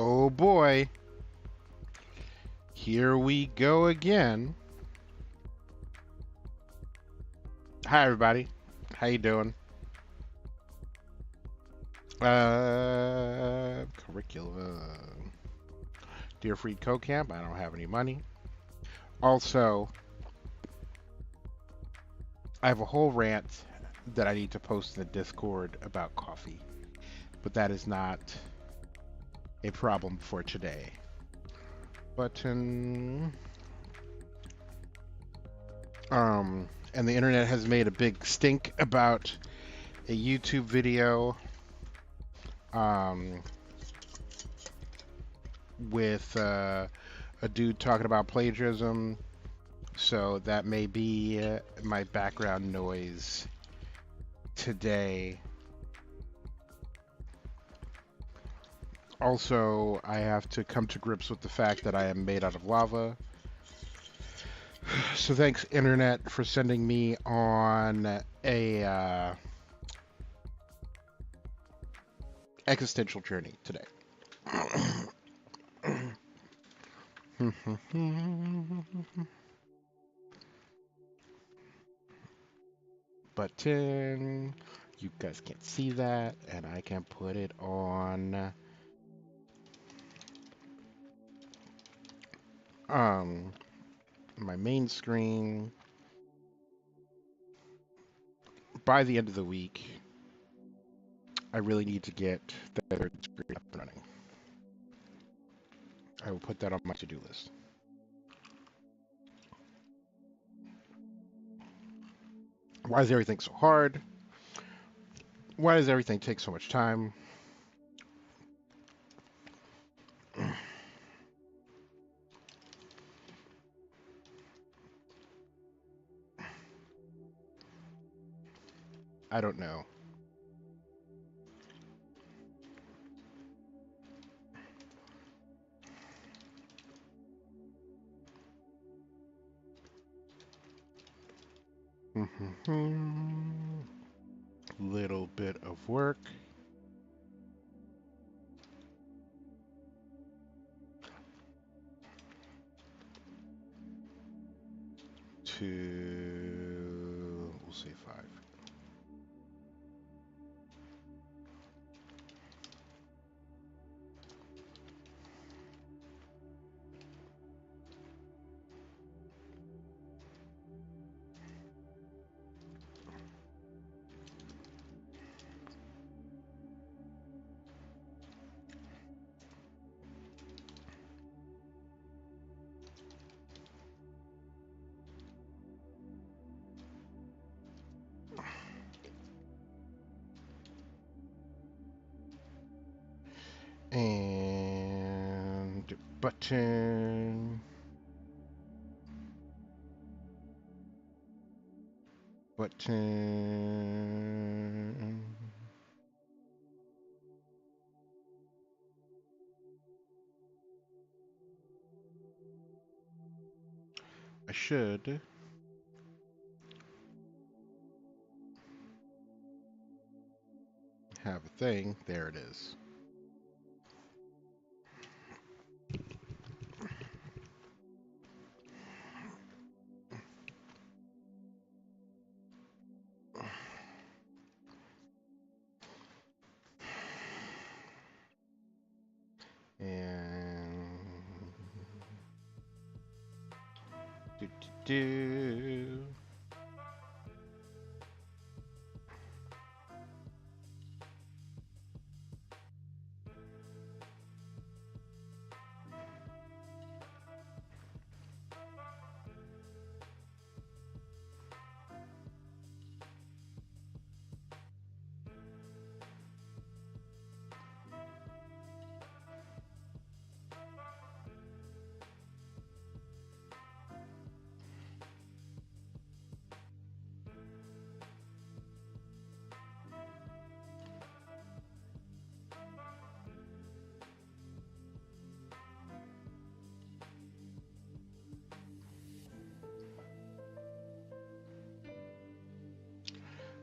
Oh boy. Here we go again. Hi, everybody. How you doing? Curriculum. Dear Free Co-Camp, I don't have any money. Also, I have a whole rant that I need to post in the Discord about coffee, but that is not a problem for today. Button. And the internet has made a big stink about a YouTube video um, with a dude talking about plagiarism. So that may be my background noise today. Also, I have to come to grips with the fact that I am made out of lava. So thanks, Internet, for sending me on a existential journey today. Button. You guys can't see that, and I can put it on my main screen. By the end of the week, I really need to get the third screen up and running. I will put that on my to-do list. Why is everything so hard? Why does everything take so much time? I don't know. Little bit of work. We'll say 5. And button. Button. I should have a thing. There it is. And do.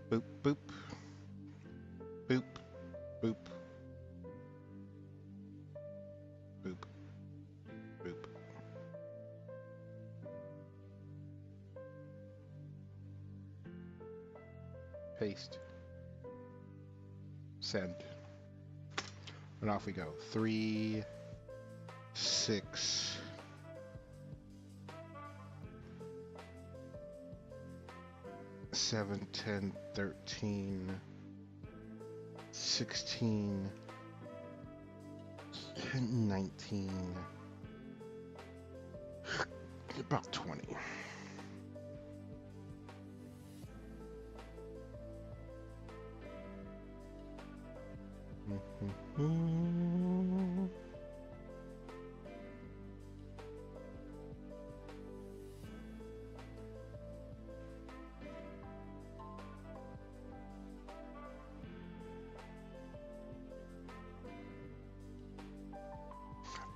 Boop, boop. Boop, boop. Boop, boop. Paste. Send. And off we go. 3, 6, 7, 10, 13, 16, 19, about 20.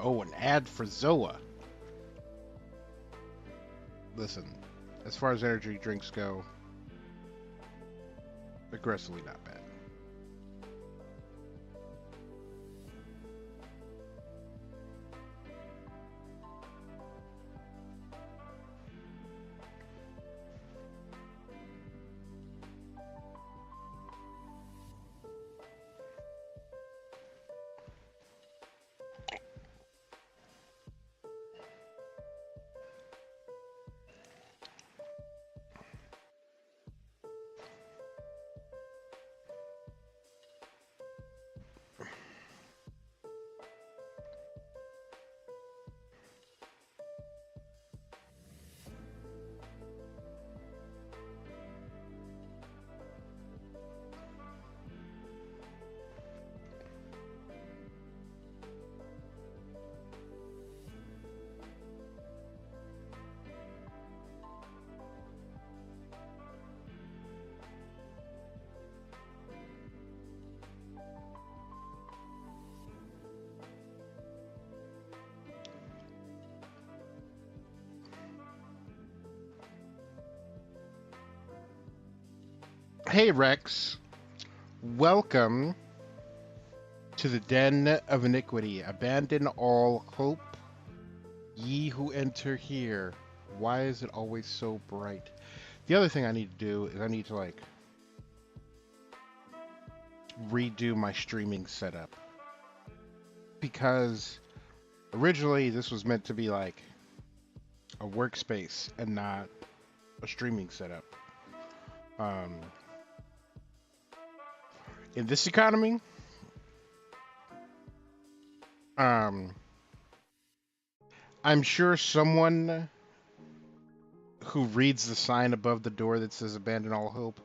Oh, an ad for Zoa. Listen, as far as energy drinks go, aggressively not bad. Hey Rex, welcome to the den of iniquity. Abandon all hope, ye who enter here. Why is it always so bright? The other thing I need to do is I need to like redo my streaming setup, because originally this was meant to be like a workspace and not a streaming setup. In this economy, I'm sure someone who reads the sign above the door that says abandon all hope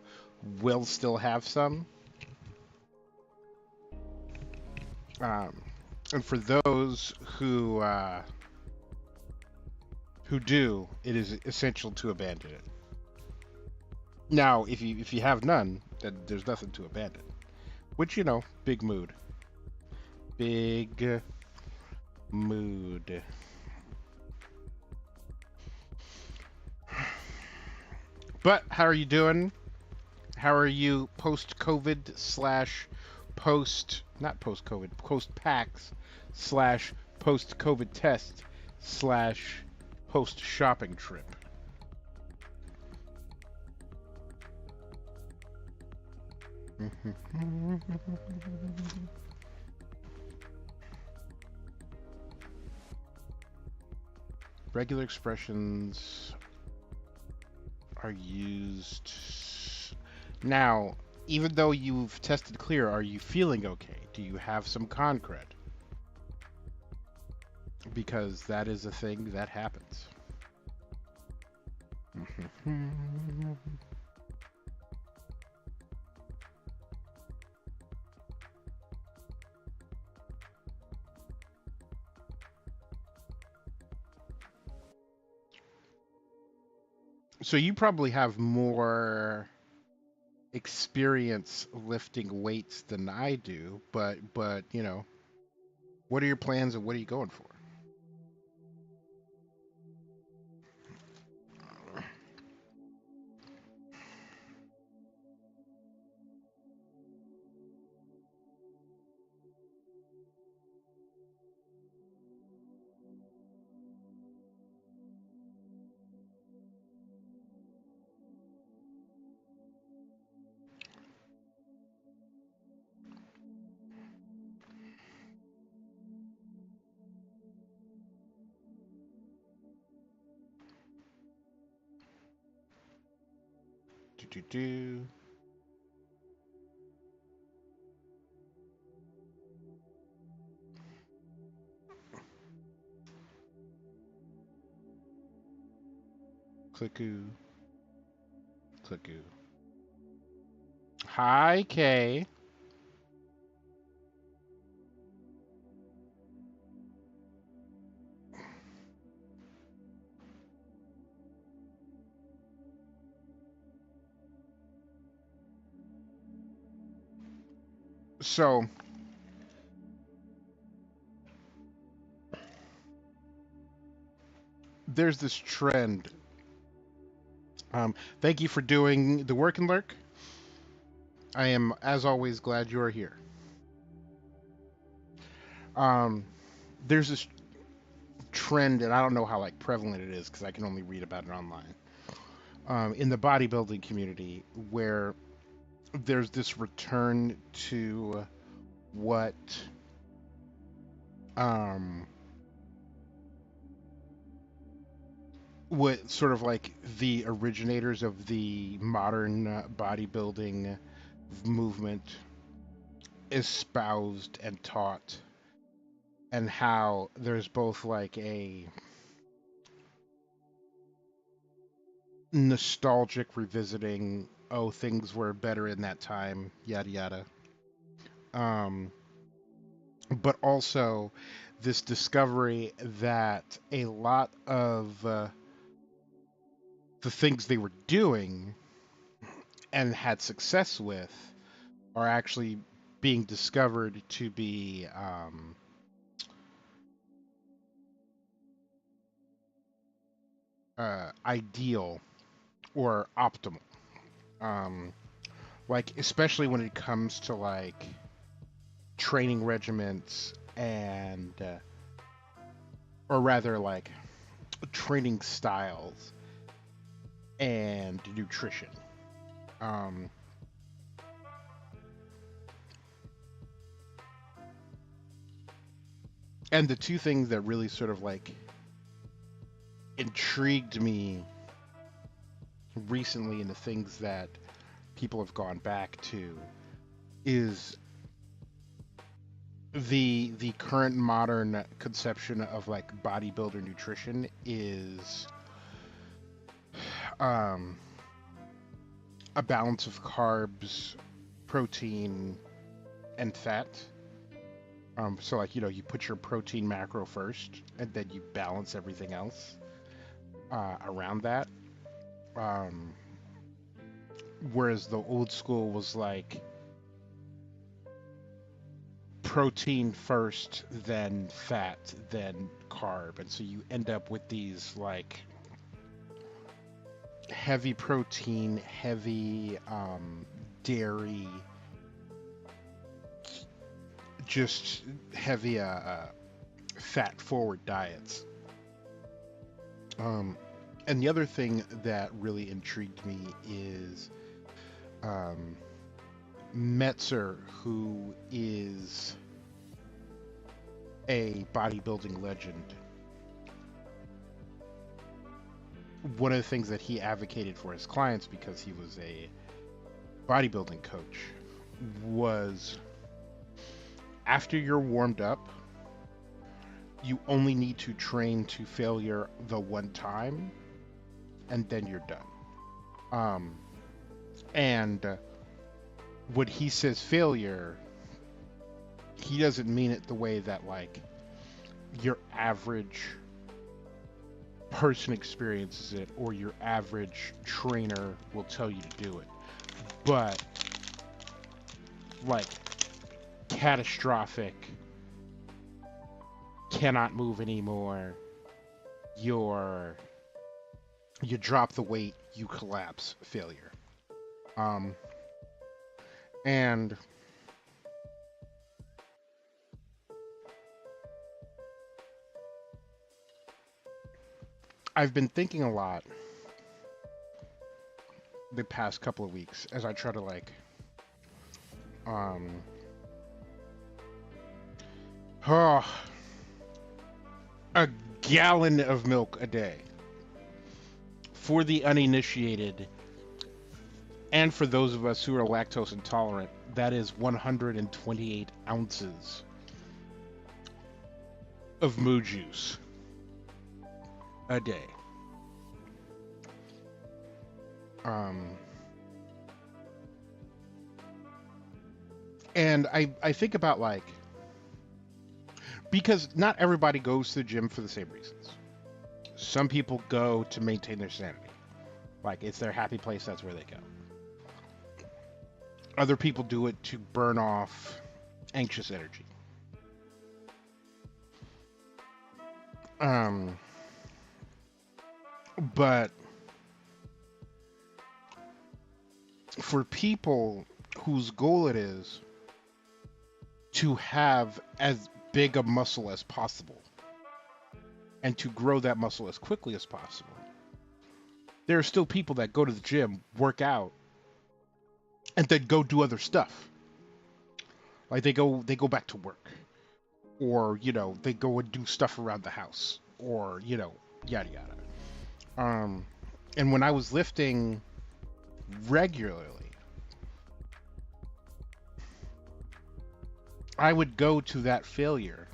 will still have some. And for those who do, it is essential to abandon it. Now, if you have none, then there's nothing to abandon. Which, you know, big mood. Big mood. But how are you doing? How are you post-COVID slash post, not post-COVID, post-PAX slash post-COVID test slash post-shopping trip? Regular expressions are used now. Even though you've tested clear, are you feeling okay? Do you have some concret? Because that is a thing that happens. So you probably have more experience lifting weights than I do, but you know, what are your plans and what are you going for? do. Clicku. Clicku. Hi, Kay. So, there's this trend. Thank you for doing the work and lurk. I am, as always, glad you are here. Um, there's this trend, and I don't know how like prevalent it is because I can only read about it online. In the bodybuilding community, where there's this return to what um, what sort of like the originators of the modern bodybuilding movement espoused and taught, and how there's both like a nostalgic revisiting, oh, things were better in that time, yada yada. Um, but also this discovery that a lot of the things they were doing and had success with are actually being discovered to be ideal or optimal. Um, like especially when it comes to like training regiments and, or rather like training styles and nutrition. Um, and the two things that really sort of like intrigued me recently, and the things that people have gone back to, is the current modern conception of like bodybuilder nutrition is um, a balance of carbs, protein, and fat. So like you put your protein macro first, and then you balance everything else around that. Um, whereas the old school was like protein first, then fat, then carb, and so you end up with these like heavy protein, heavy dairy, just heavy fat forward diets. Um, and the other thing that really intrigued me is um, Metzer, who is a bodybuilding legend. One of the things that he advocated for his clients, because he was a bodybuilding coach, was after you're warmed up, you only need to train to failure the one time, and then you're done. And when he says failure, he doesn't mean it the way that like your average person experiences it, or your average trainer will tell you to do it, but like catastrophic, cannot move anymore, you drop the weight, you collapse, failure. And I've been thinking a lot the past couple of weeks as I try to like oh, a gallon of milk a day. For the uninitiated, And for those of us who are lactose intolerant, that is 128 ounces of moo juice a day. Um, and I think about like, because not everybody goes to the gym for the same reasons. Some people go to maintain their sanity. Like it's their happy place, that's where they go. Other people do it to burn off anxious energy. Um, but for people whose goal it is to have as big a muscle as possible and to grow that muscle as quickly as possible, there are still people that go to the gym, work out, and then go do other stuff. Like they go back to work, or they go and do stuff around the house, or yada yada. And when I was lifting regularly, I would go to that failure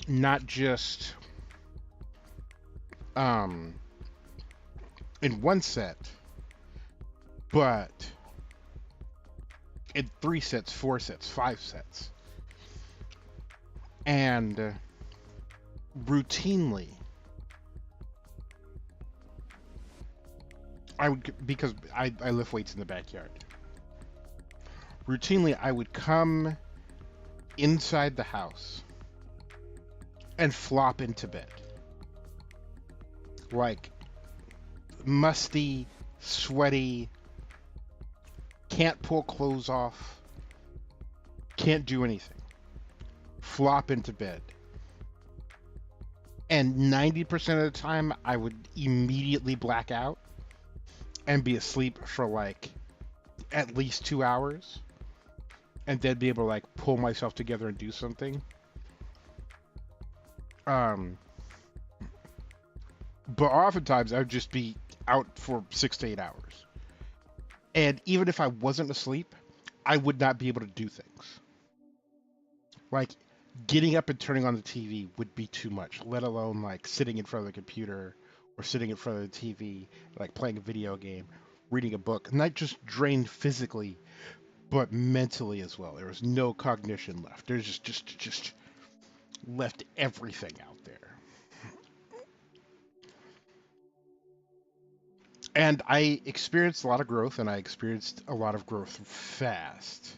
not just in one set, but in 3 sets, 4 sets, 5 sets. And routinely, because I lift weights in the backyard. Routinely, I would come inside the house and flop into bed. Like, musty, sweaty, can't pull clothes off, can't do anything. Flop into bed. And 90% of the time, I would immediately black out and be asleep for like at least 2 hours, and then be able to like pull myself together and do something. But oftentimes I would just be out for 6 to 8 hours. And even if I wasn't asleep, I would not be able to do things. Like getting up and turning on the TV would be too much, let alone like sitting in front of the computer or sitting in front of the TV, like playing a video game, reading a book. Not just drained physically, but mentally as well. There was no cognition left. There's just left everything out there. And I experienced a lot of growth, and I experienced a lot of growth fast.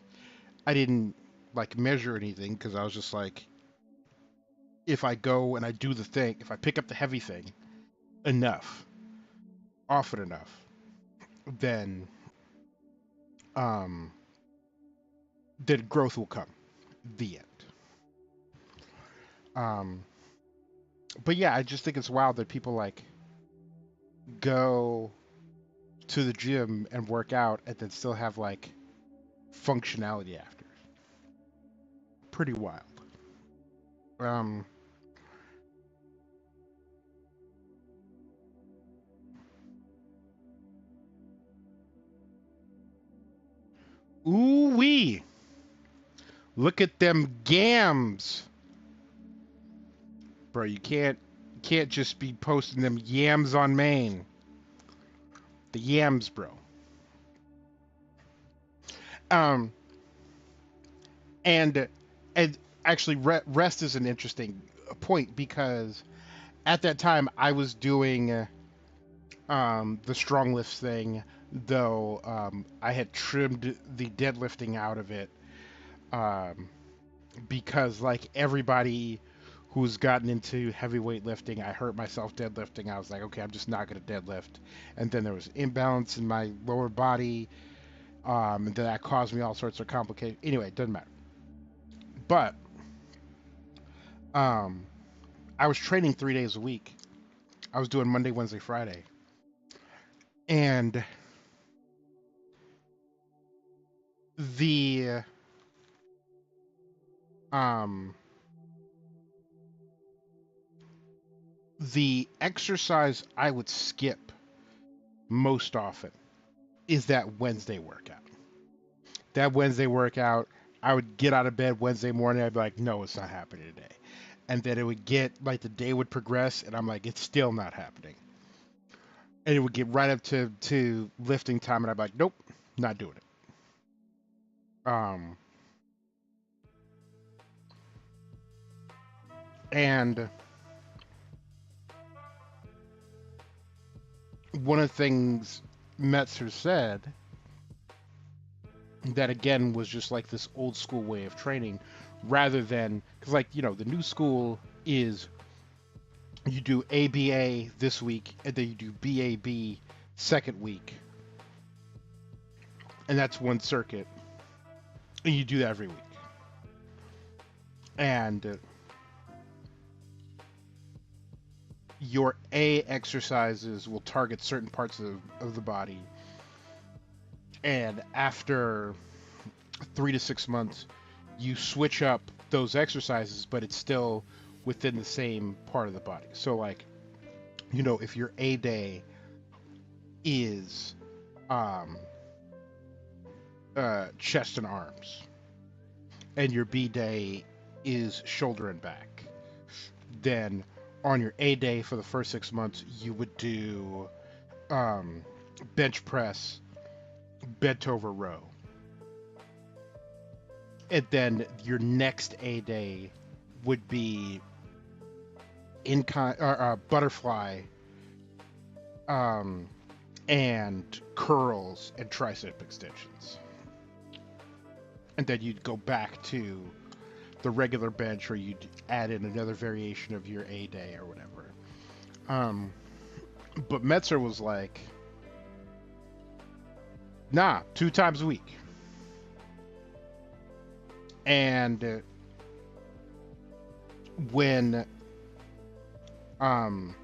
I didn't like measure anything because I was just like, if I go and I do the thing, if I pick up the heavy thing enough, often enough, then then growth will come. The end. But yeah, I just think it's wild that people like go to the gym and work out and then still have like functionality after. Pretty wild. Um, Ooh wee! Look at them gams, bro. You can't just be posting them yams on Maine. The yams, bro. Um, and and actually, rest is an interesting point because at that time I was doing the strong lifts thing, though I had trimmed the deadlifting out of it um, because like everybody who's gotten into heavyweight lifting, I hurt myself deadlifting. I was like, okay, I'm just not going to deadlift. And then there was imbalance in my lower body, and then that caused me all sorts of complications. Anyway, it doesn't matter. But um, I was training 3 days a week. I was doing Monday, Wednesday, Friday. And the um the exercise I would skip most often is that Wednesday workout. That Wednesday workout, I would get out of bed Wednesday morning. I'd be like, no, it's not happening today. And then it would get like the day would progress, and I'm like, it's still not happening. And it would get right up to lifting time, and I'd be like, nope, not doing it. And one of the things Metzer said that again was just like this old school way of training rather than because like the new school is you do ABA this week and then you do BAB second week, and that's one circuit, and you do that every week. And your A exercises will target certain parts of the body, and after 3 to 6 months you switch up those exercises, but it's still within the same part of the body. So like if your A day is chest and arms and your B day is shoulder and back, then on your A day for the first 6 months you would do bench press, bent over row, and then your next A day would be butterfly, and curls and tricep extensions, and then you'd go back to the regular bench, or you'd add in another variation of your A day or whatever. But Metzer was like, nah, 2 times a week. And when and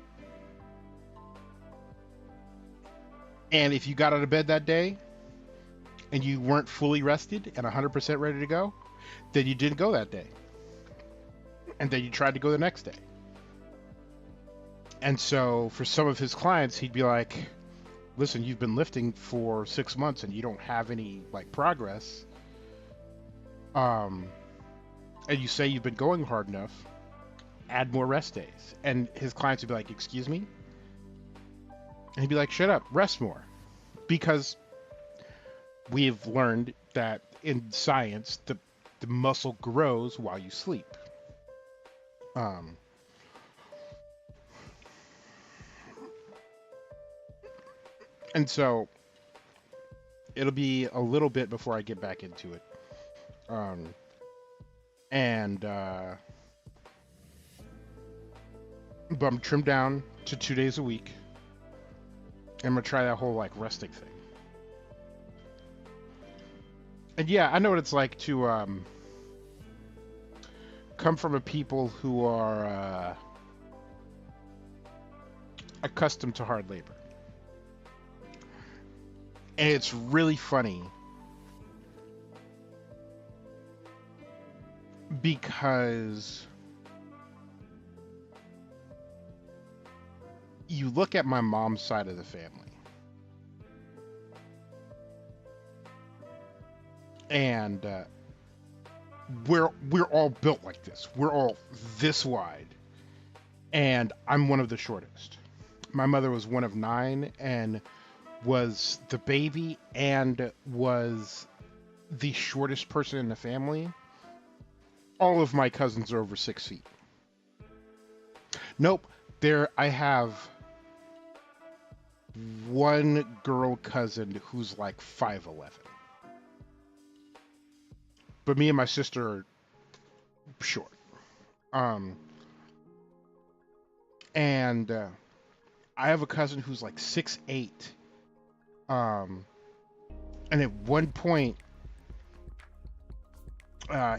if you got out of bed that day and you weren't fully rested and 100% ready to go, then you didn't go that day. And then you tried to go the next day. And so for some of his clients, he'd be like, listen, you've been lifting for 6 months and you don't have any like progress. And you say you've been going hard enough, add more rest days. And his clients would be like, excuse me? And he'd be like, shut up, rest more. Because we've learned that in science, the muscle grows while you sleep. And so it'll be a little bit before I get back into it. But I'm trimmed down to 2 days a week. I'm gonna try that whole like resting thing. And yeah, I know what it's like to come from a people who are accustomed to hard labor. And it's really funny because you look at my mom's side of the family, and we're all built like this. We're all this wide, and I'm one of the shortest. My mother was one of 9 and was the baby and was the shortest person in the family. All of my cousins are over 6 feet. Nope, I have one girl cousin who's like 5'11". But me and my sister are short. And I have a cousin who's like 6'8". And at one point,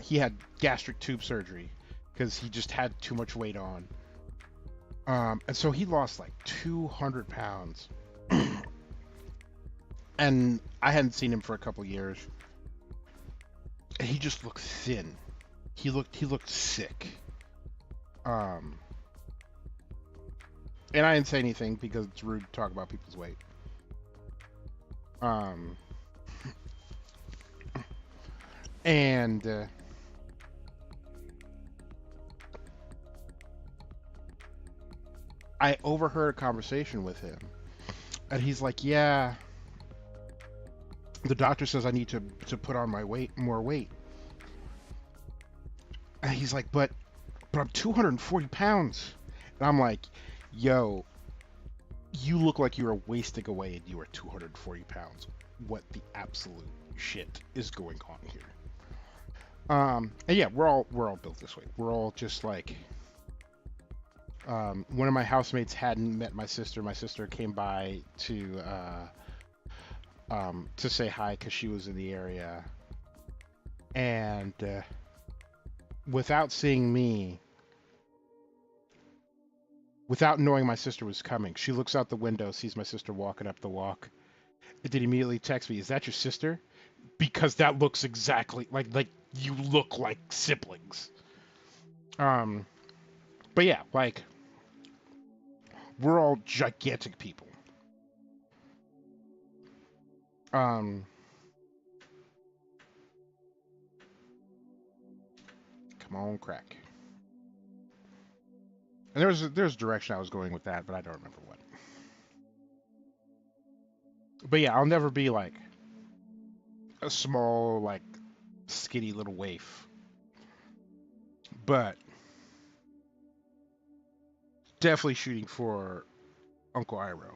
he had gastric tube surgery because he just had too much weight on. And so he lost like 200 pounds. And I hadn't seen him for a couple years. And he just looked thin. He looked sick. And I didn't say anything because it's rude to talk about people's weight. Um, and I overheard a conversation with him, and he's like, "Yeah, the doctor says I need to put on my weight, more weight." And he's like, "But I'm 240 pounds," and I'm like, "Yo, you look like you're wasting away, and you are 240 pounds. What the absolute shit is going on here?" And yeah, we're all built this way. We're all just like, one of my housemates hadn't met my sister. My sister came by to say hi because she was in the area, and without seeing me, without knowing my sister was coming, she looks out the window, sees my sister walking up the walk, and then immediately texts me, "Is that your sister?" Because that looks exactly like you look like siblings. Um, but yeah, like we're all gigantic people. Um, come on, crack. And there's a direction I was going with that, but I don't remember what. But yeah, I'll never be like a small, like skinny little waif. But definitely shooting for Uncle Iroh.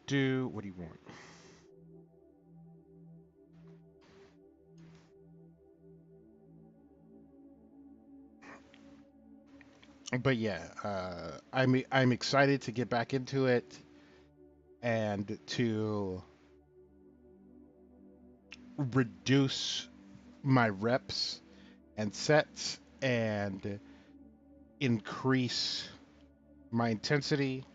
Do. What do you want? But yeah, I'm excited to get back into it and to reduce my reps and sets and increase my intensity.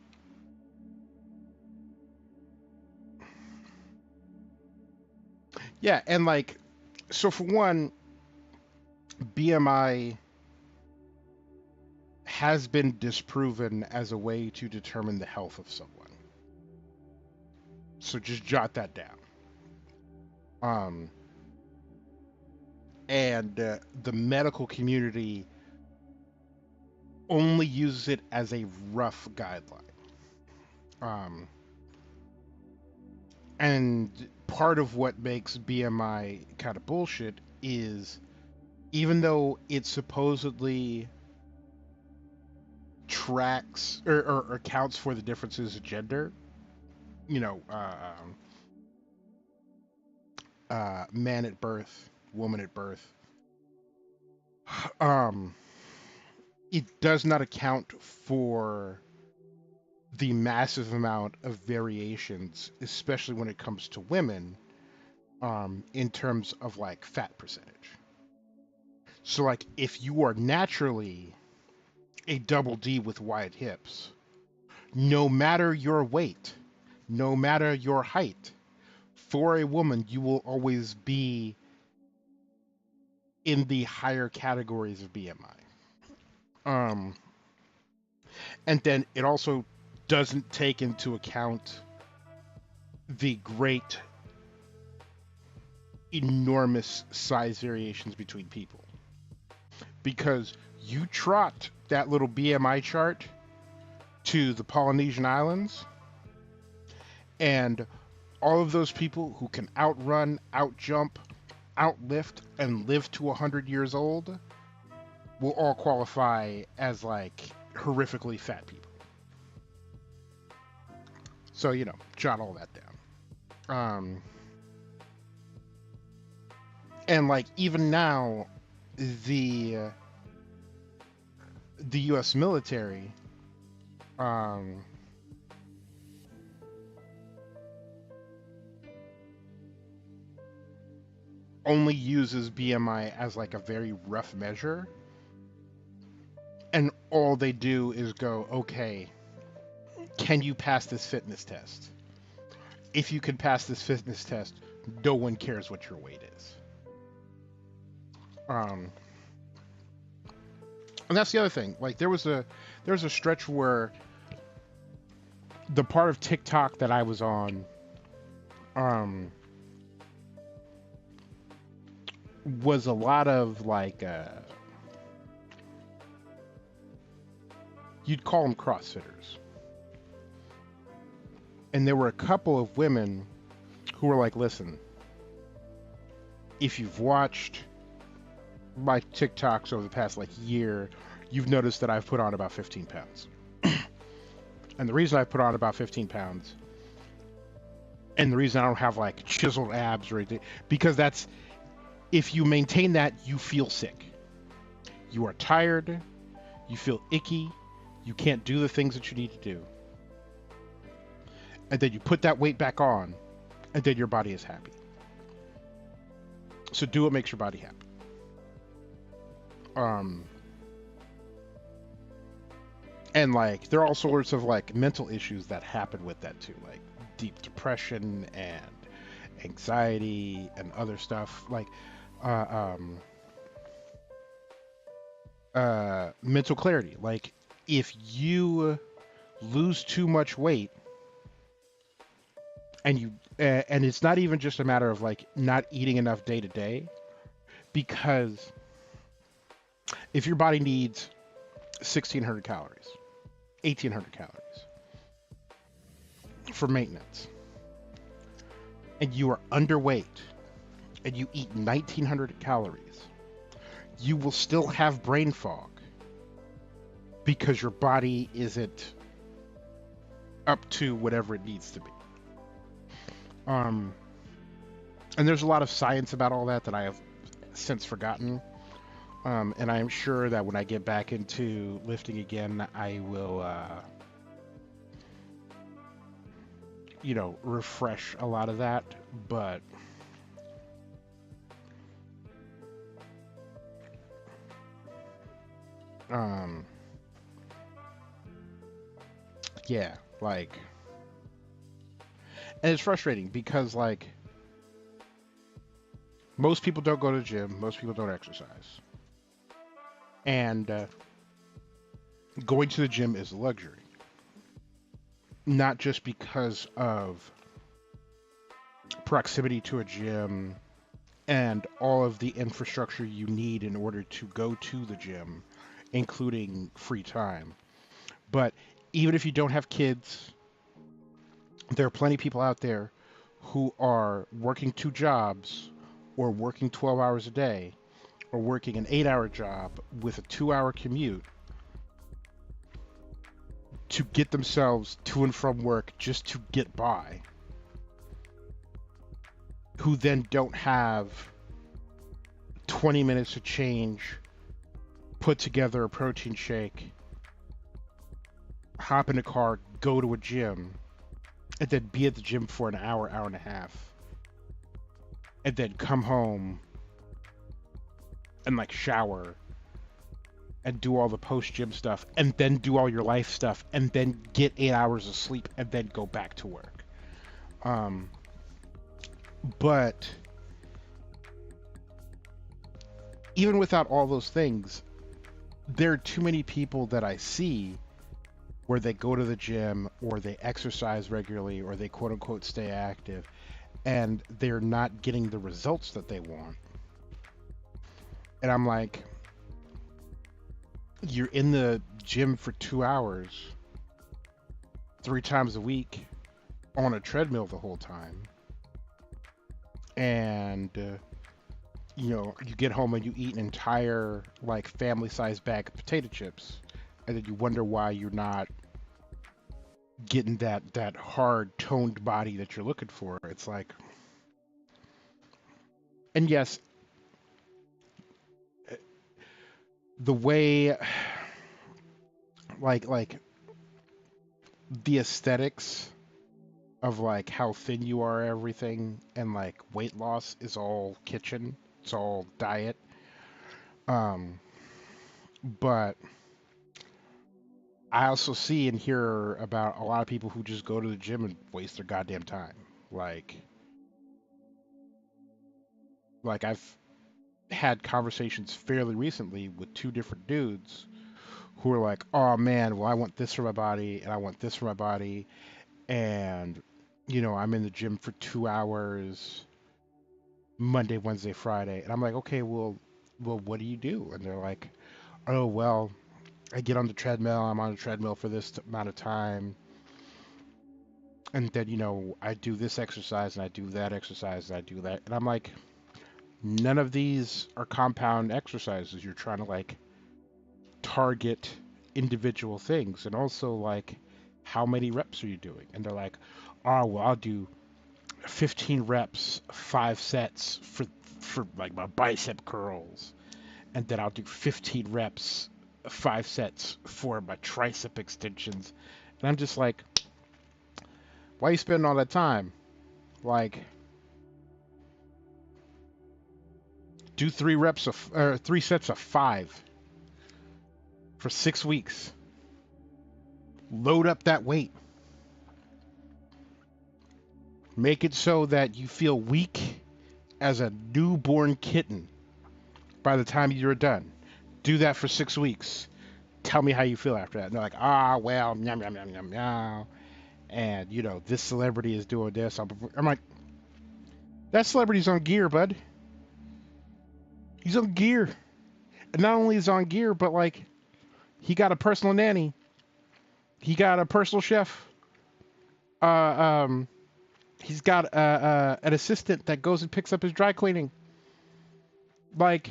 Yeah, and like, so for one, BMI has been disproven as a way to determine the health of someone. So just jot that down. Um, and the medical community only uses it as a rough guideline. Um, and part of what makes BMI kind of bullshit is even though it supposedly tracks or accounts for the differences of gender, you know, man at birth, woman at birth, um, it does not account for the massive amount of variations, especially when it comes to women, in terms of like fat percentage. So, like, if you are naturally a double D with wide hips, no matter your weight, no matter your height, for a woman, you will always be in the higher categories of BMI. And then it also doesn't take into account the great, enormous size variations between people. Because you trot that little BMI chart to the Polynesian Islands, and all of those people who can outrun, outjump, outlift, and live to 100 years old will all qualify as like horrifically fat people. So, jot all that down. And like even now, the the U.S. military, um, only uses BMI as like a very rough measure, and all they do is go, okay, can you pass this fitness test? If you can pass this fitness test, no one cares what your weight is. Um, and that's the other thing. Like there was a stretch where the part of TikTok that I was on, um, was a lot of like, you'd call them CrossFitters. And there were a couple of women who were like, listen, if you've watched my TikToks over the past like year, you've noticed that I've put on about 15 pounds. And the reason I put on about 15 pounds, and the reason I don't have like chiseled abs or anything, because that's, if you maintain that, you feel sick. You are tired, you feel icky, you can't do the things that you need to do. And then you put that weight back on, and then your body is happy. So do what makes your body happy. And like there are all sorts of like mental issues that happen with that too, like deep depression and anxiety and other stuff, like uh, um, mental clarity. Like if you lose too much weight and and it's not even just a matter of like not eating enough day to day, because if your body needs 1600 calories, 1800 calories for maintenance, and you are underweight and you eat 1900 calories, you will still have brain fog because your body isn't up to whatever it needs to be. And there's a lot of science about all that that I have since forgotten. And I am sure that when I get back into lifting again, I will, refresh a lot of that. But um, yeah, like, and it's frustrating because like most people don't go to the gym, most people don't exercise, and going to the gym is a luxury. Not just because of proximity to a gym and all of the infrastructure you need in order to go to the gym, including free time, but even if you don't have kids, there are plenty of people out there who are working two jobs or working 12 hours a day or working an 8-hour job with a 2-hour commute to get themselves to and from work just to get by, who then don't have 20 minutes to change, put together a protein shake, hop in a car, go to a gym, and then be at the gym for an hour, hour and a half, and then come home and like shower and do all the post-gym stuff, and then do all your life stuff, and then get 8 hours of sleep, and then go back to work. But even without all those things, there are too many people that I see where they go to the gym or they exercise regularly or they quote unquote stay active, and they're not getting the results that they want. And I'm like, you're in the gym for 2 hours, 3 times a week, on a treadmill the whole time. And, you get home and you eat an entire, like, family-sized bag of potato chips. And then you wonder why you're not getting that hard, toned body that you're looking for. It's like, and yes, the way, like the aesthetics of like how thin you are, everything, and like weight loss is all kitchen, it's all diet. Um, but I also see and hear about a lot of people who just go to the gym and waste their goddamn time. Like I've had conversations fairly recently with two different dudes who are like, "Oh man, well I want this for my body and I want this for my body." and I'm in the gym for 2 hours Monday, Wednesday, Friday, and I'm like, okay, well, what do you do? And they're like, oh, well, I get on the treadmill. I'm on the treadmill for this amount of time, and then I do this exercise and I do that exercise and I do that, and I'm like, none of these are compound exercises. You're trying to like target individual things, and also like, how many reps are you doing? And they're like, oh, well, I'll do 15 reps, 5 sets for like my bicep curls, and then I'll do 15 reps, 5 sets for my tricep extensions. And I'm just like, why are you spending all that time? Like, do 3 sets of 5 for 6 weeks. Load up that weight. Make it so that you feel weak as a newborn kitten by the time you're done. Do that for 6 weeks. Tell me how you feel after that. And they're like, well, yum, yum, yum, yum, yum. And, this celebrity is doing this. I'm like, that celebrity's on gear, bud. He's on gear. And not only is he on gear, but, like, he got a personal nanny. He got a personal chef. Uh, um, he's got an assistant that goes and picks up his dry cleaning. Like,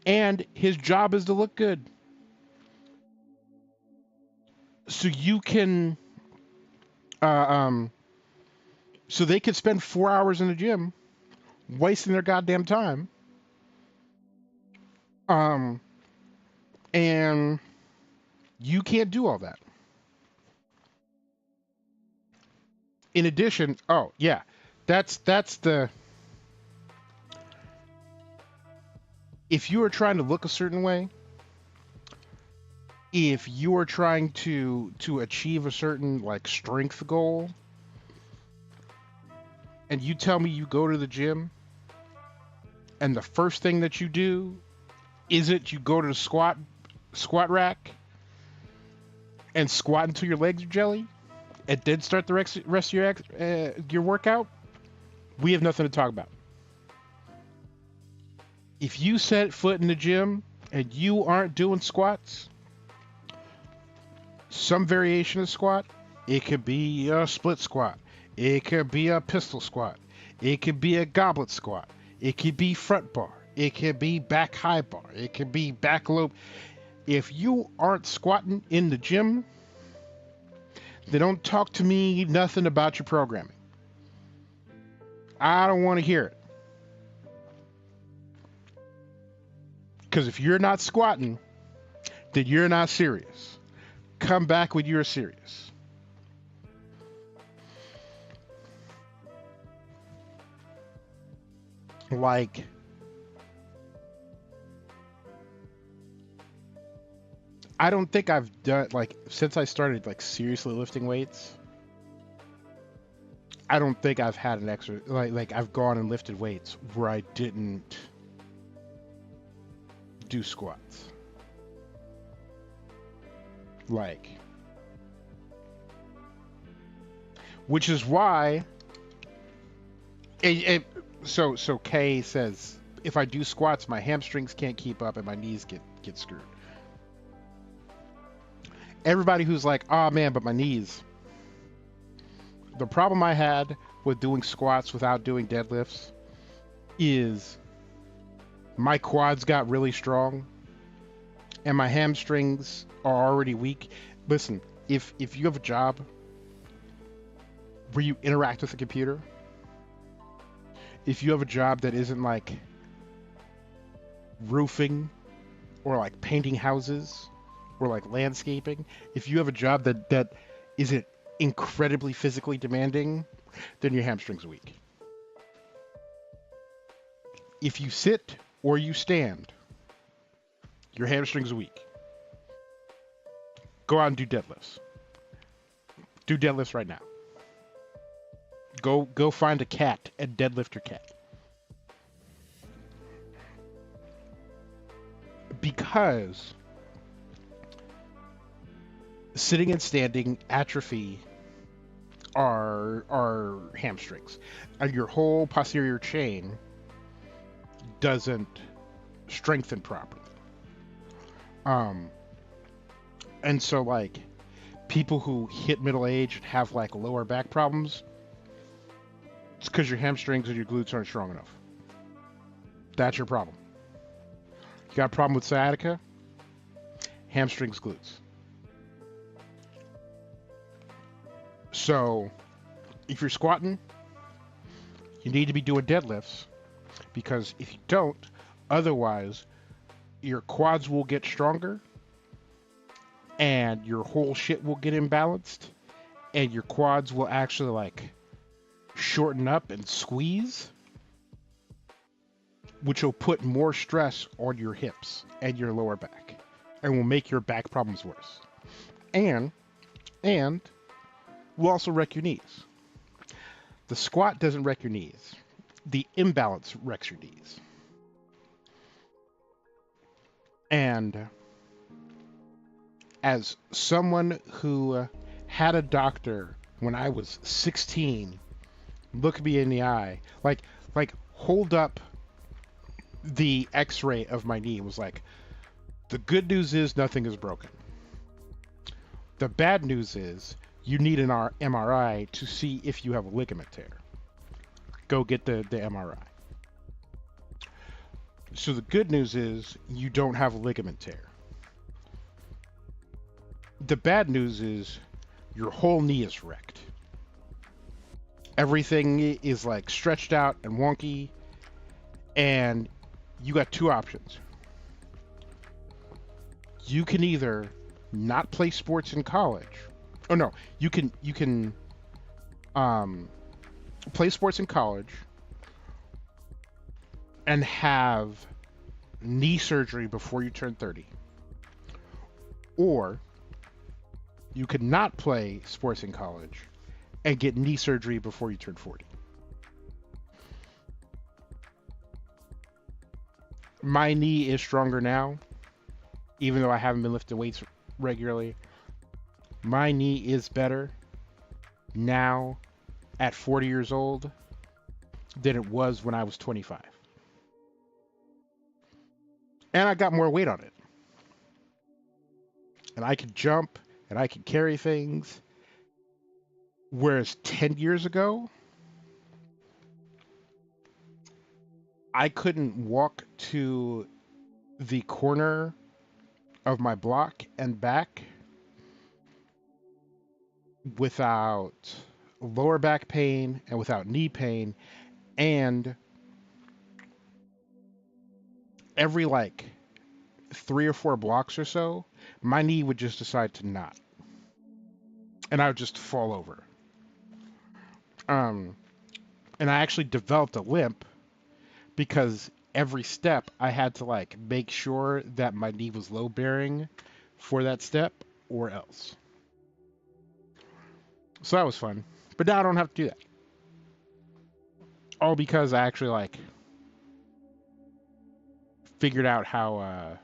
and his job is to look good. So you can, uh, um, so they could spend 4 hours in the gym, wasting their goddamn time. Um, and you can't do all that. In addition, oh yeah, that's the if you are trying to look a certain way, if you are trying to achieve a certain like strength goal, and you tell me you go to the gym, and the first thing that you do isn't you go to the squat rack and squat until your legs are jelly, and then start the rest of your workout, we have nothing to talk about. If you set foot in the gym and you aren't doing squats, some variation of squat, it could be a split squat, it could be a pistol squat, it could be a goblet squat, it could be front bar, it could be back high bar, it could be back low. If you aren't squatting in the gym, then don't talk to me nothing about your programming. I don't want to hear it. Because if you're not squatting, then you're not serious. Come back when you're serious. Like, I don't think I've done, like, since I started, like, seriously lifting weights, I don't think I've had an extra, like I've gone and lifted weights where I didn't do squats. Like, which is why, so Kay says, if I do squats, my hamstrings can't keep up and my knees get screwed. Everybody who's like, oh man, but my knees. The problem I had with doing squats without doing deadlifts is my quads got really strong and my hamstrings are already weak. Listen, if you have a job where you interact with a computer, if you have a job that isn't like roofing or like painting houses or like landscaping, if you have a job that isn't incredibly physically demanding, then your hamstrings are weak. If you sit or you stand, your hamstrings are weak. Go out and do deadlifts. Do deadlifts right now. Go find a cat and deadlift your cat. Because sitting and standing atrophy are hamstrings, and your whole posterior chain doesn't strengthen properly. Um, and so like people who hit middle age and have like lower back problems, it's because your hamstrings and your glutes aren't strong enough. That's your problem. You got a problem with sciatica? Hamstrings, glutes. So if you're squatting, you need to be doing deadlifts, because if you don't, otherwise your quads will get stronger and your whole shit will get imbalanced, and your quads will actually like shorten up and squeeze, which will put more stress on your hips and your lower back and will make your back problems worse. And will also wreck your knees. The squat doesn't wreck your knees. The imbalance wrecks your knees. And as someone who had a doctor when I was 16 look me in the eye, like hold up the x-ray of my knee, was like, the good news is nothing is broken. The bad news is you need an MRI to see if you have a ligament tear. Go get the MRI. So the good news is you don't have a ligament tear. The bad news is your whole knee is wrecked. Everything is like stretched out and wonky, and you got two options. You can either not play sports in college. Oh no, you can play sports in college and have knee surgery before you turn 30. Or you could not play sports in college and get knee surgery before you turn 40. My knee is stronger now, even though I haven't been lifting weights regularly. My knee is better now at 40 years old than it was when I was 25. And I got more weight on it. And I could jump and I could carry things. Whereas 10 years ago, I couldn't walk to the corner of my block and back without lower back pain and without knee pain, and every like 3 or 4 blocks or so, my knee would just decide to knot, and I would just fall over. And I actually developed a limp because every step I had to like make sure that my knee was low bearing for that step or else. So that was fun. But now I don't have to do that. All because I actually like figured out how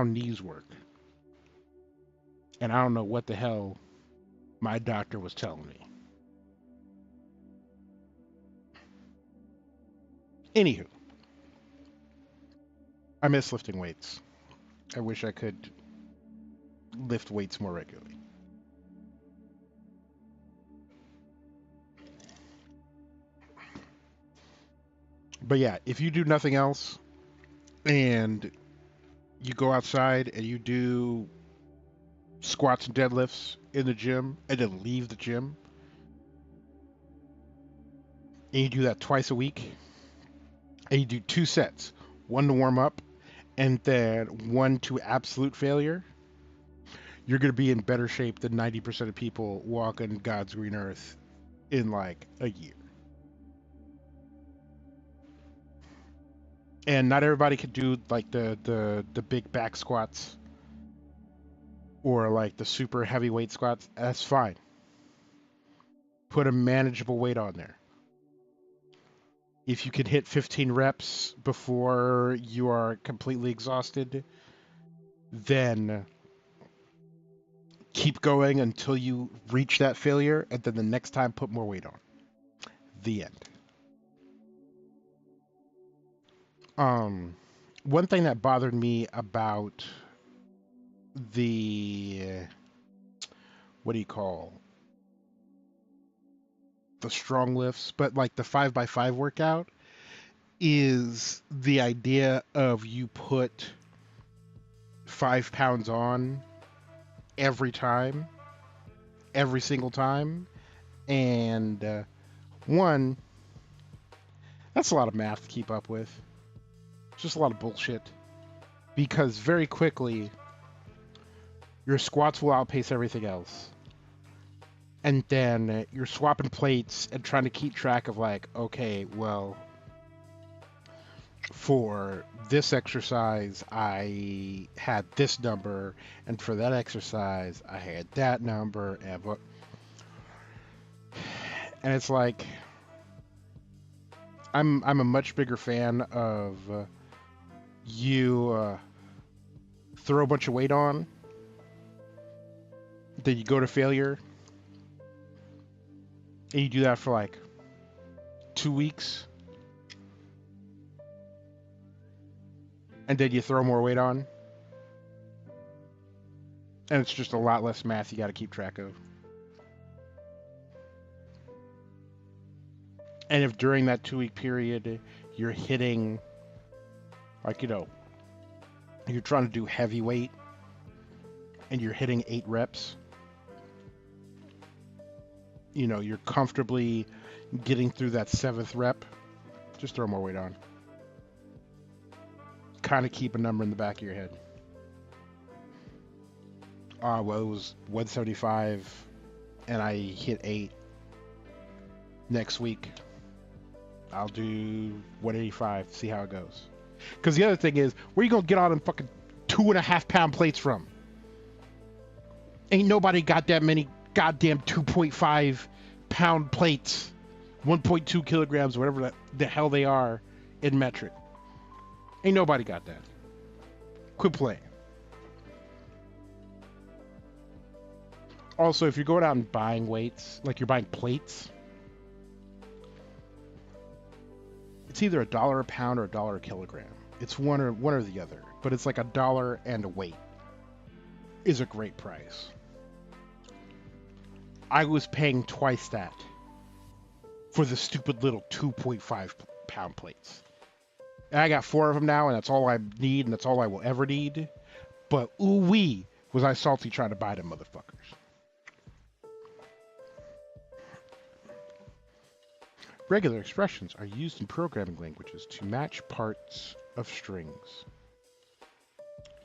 knees work. And I don't know what the hell my doctor was telling me. Anywho, I miss lifting weights. I wish I could lift weights more regularly. But yeah, if you do nothing else and you go outside and you do squats and deadlifts in the gym and then leave the gym, and you do that twice a week, and you do 2 sets, one to warm up and then one to absolute failure, you're going to be in better shape than 90% of people walking God's green earth in like a year. And not everybody can do like the big back squats or like the super heavyweight squats. That's fine. Put a manageable weight on there. If you can hit 15 reps before you are completely exhausted, then Keep going until you reach that failure, and then the next time put more weight on. The end. One thing that bothered me about the what do you call the strong lifts, but like the 5x5 workout, is the idea of you put 5 pounds on every time, every single time, and one, that's a lot of math to keep up with. It's just a lot of bullshit. Because very quickly, your squats will outpace everything else. And then you're swapping plates and trying to keep track of like, okay, well, for this exercise, I had this number, and for that exercise, I had that number, and it's like, I'm a much bigger fan of you throw a bunch of weight on, then you go to failure, and you do that for like 2 weeks, and then you throw more weight on, and it's just a lot less math you got to keep track of. And if during that 2 week period you're hitting, like, you're trying to do heavy weight and you're hitting 8 reps, you're comfortably getting through that 7th rep, just throw more weight on. Kind of keep a number in the back of your head. Well, it was 175 and I hit 8. Next week, I'll do 185, see how it goes. Because the other thing is, where you going to get all them fucking 2.5 pound plates from? Ain't nobody got that many goddamn 2.5 pound plates, 1.2 kilograms, whatever the hell they are in metric. Ain't nobody got that. Quit playing. Also, if you're going out and buying weights, like you're buying plates, it's either $1 a pound or $1 a kilogram. It's one or the other, but it's like $1 and a weight is a great price. I was paying twice that for the stupid little 2.5 pound plates. And I got 4 of them now, and that's all I need, and that's all I will ever need. But ooh-wee, was I salty trying to buy them motherfuckers. Regular expressions are used in programming languages to match parts of strings.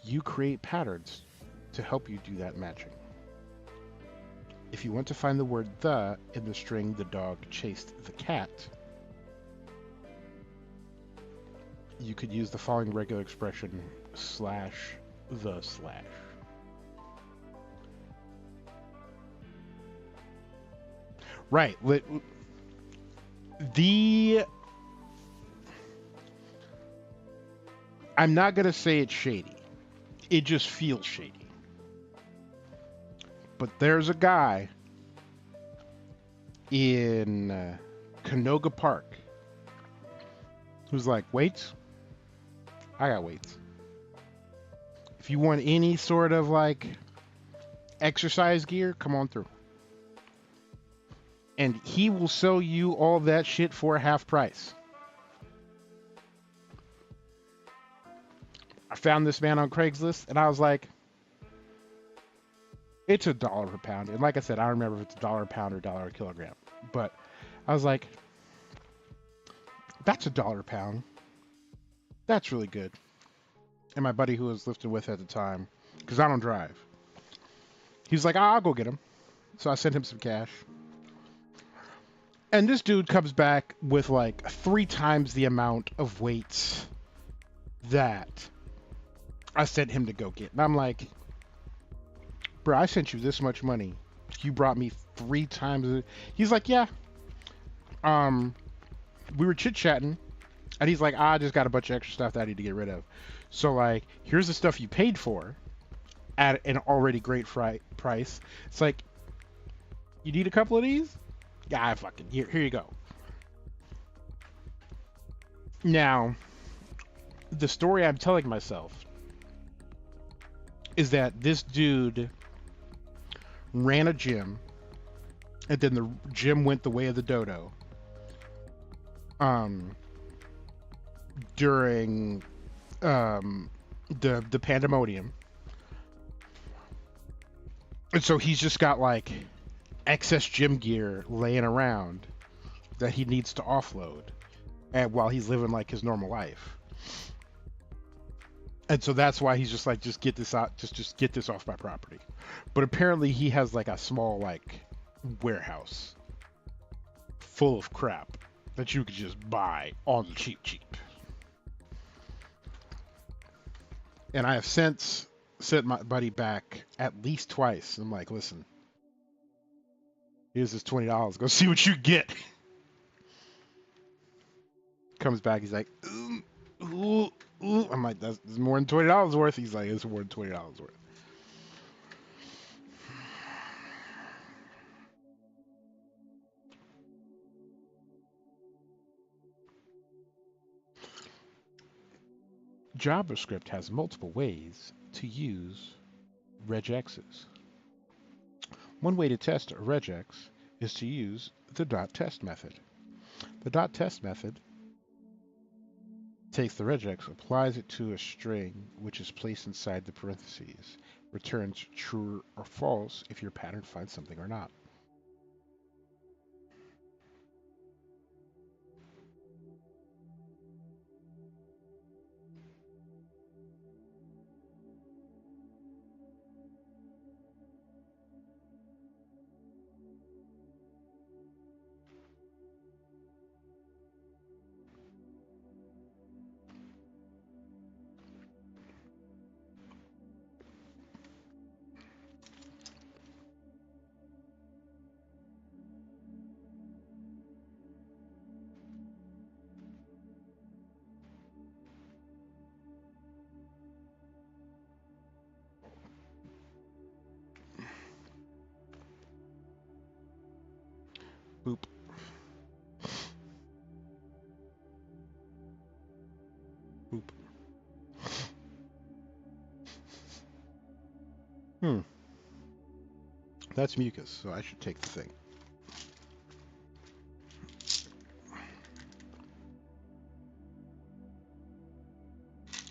You create patterns to help you do that matching. If you want to find the word "the" in the string "the dog chased the cat," you could use the following regular expression /the/. Right. I'm not going to say it's shady. It just feels shady. But there's a guy in Canoga Park who's like, weights? I got weights. If you want any sort of like exercise gear, come on through. And he will sell you all that shit for half price. I found this man on Craigslist, and I was like, it's $1 per pound. And like I said, I don't remember if it's $1 a pound or $1 a kilogram. But I was like, that's $1 a pound. That's really good. And my buddy who was lifting with at the time, because I don't drive, he was like, I'll go get him. So I sent him some cash. And this dude comes back with like 3 times the amount of weights that I sent him to go get. And I'm like, bro, I sent you this much money. You brought me 3 times. He's like, yeah. We were chit-chatting. And he's like, I just got a bunch of extra stuff that I need to get rid of. So like, here's the stuff you paid for. at an already great price. It's like, you need a couple of these? Yeah, fucking here you go. Now, the story I'm telling myself is that this dude ran a gym, and then the gym went the way of the dodo. During the pandemonium, and so he's just got like excess gym gear laying around that he needs to offload, and while he's living like his normal life. And so that's why he's just like, just get this out, just get this off my property. But apparently he has like a small like warehouse full of crap that you could just buy on the cheap. And I have since sent my buddy back at least twice. I'm like, listen, here's this $20. Go see what you get. Comes back, he's like, ooh. I'm like, that's more than $20 worth. He's like, it's more than $20 worth. JavaScript has multiple ways to use regexes. One way to test a regex is to use the .test method. The .test method takes the regex, applies it to a string which is placed inside the parentheses, returns true or false if your pattern finds something or not. Boop. Boop. That's mucus, so I should take the thing.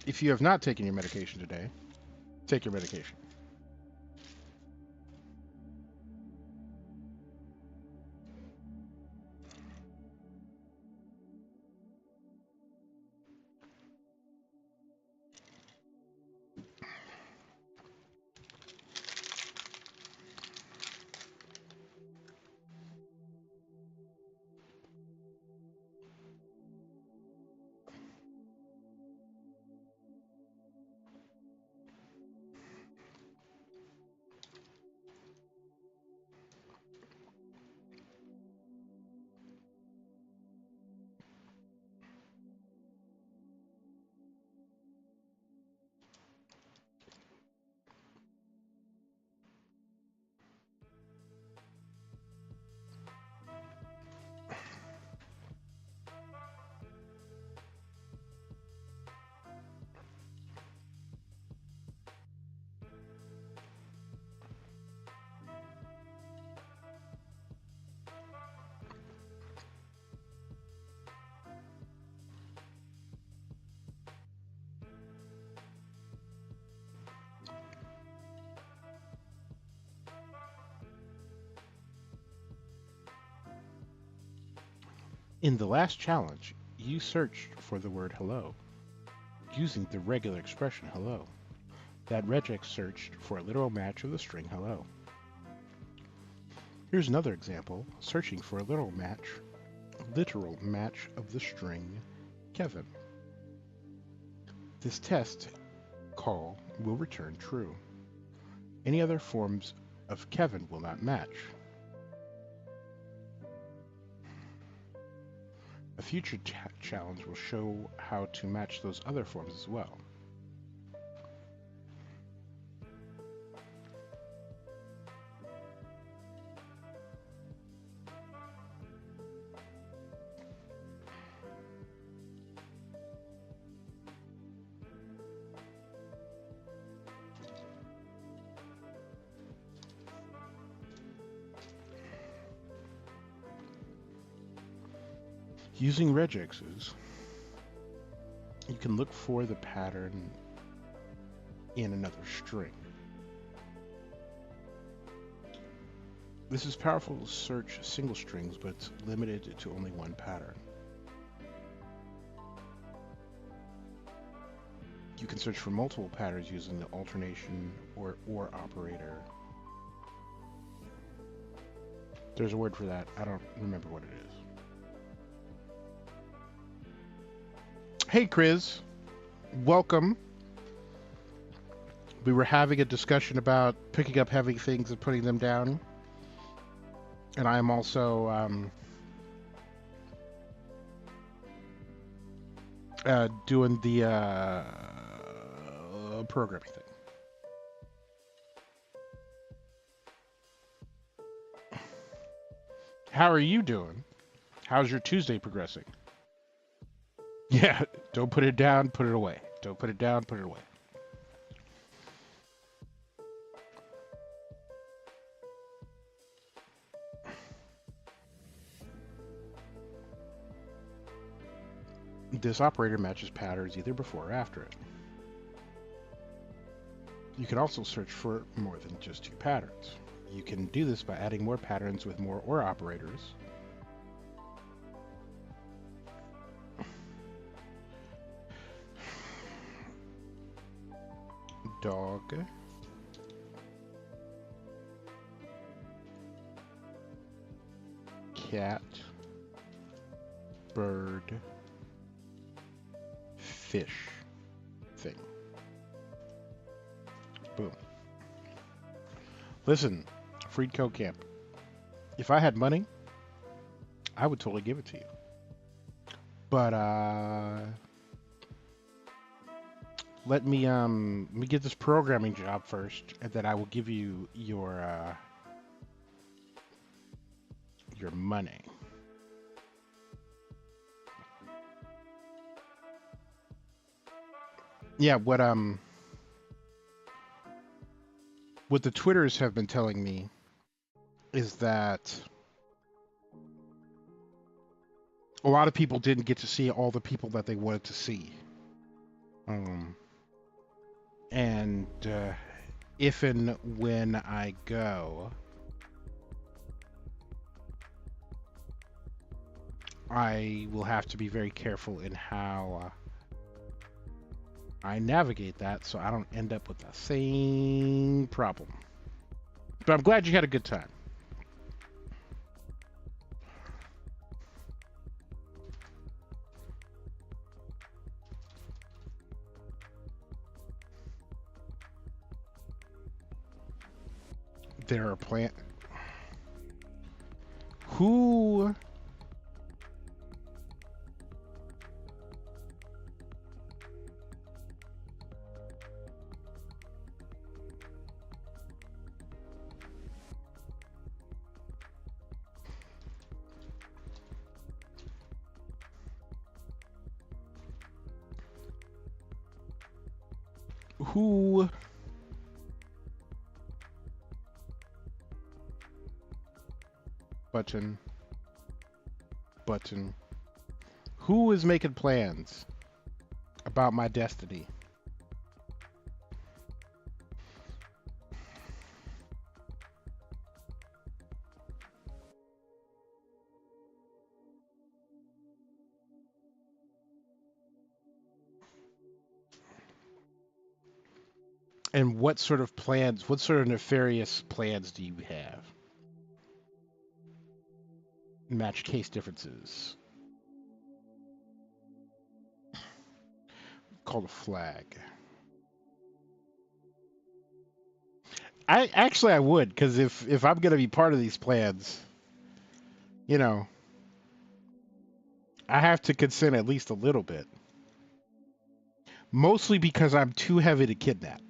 If you have not taken your medication today, take your medication. In the last challenge, you searched for the word hello using the regular expression hello. That regex searched for a literal match of the string hello. Here's another example, searching for a literal match of the string Kevin. This test call will return true. Any other forms of Kevin will not match. A future challenge will show how to match those other forms as well. Using regexes, you can look for the pattern in another string. This is powerful to search single strings, but it's limited to only one pattern. You can search for multiple patterns using the alternation or operator. There's a word for that. I don't remember what it is. Hey, Chris. Welcome. We were having a discussion about picking up heavy things and putting them down. And I am also doing the programming thing. How are you doing? How's your Tuesday progressing? Yeah, don't put it down, put it away. Don't put it down, put it away. This operator matches patterns either before or after it. You can also search for more than just two patterns. You can do this by adding more patterns with more OR operators. Dog. Cat. Bird. Fish. Thing. Boom. Listen, Freed Code Camp. If I had money, I would totally give it to you. But let me get this programming job first, and then I will give you your money. Yeah, what the Twitters have been telling me is that a lot of people didn't get to see all the people that they wanted to see. And if and when I go, I will have to be very careful in how I navigate that so I don't end up with the same problem. But I'm glad you had a good time. There are who button who is making plans about my destiny? And what sort of plans, what sort of nefarious plans do you have? Match case differences. Called a flag. I would, because if I'm gonna be part of these plans, you know, I have to consent at least a little bit. Mostly because I'm too heavy to kidnap.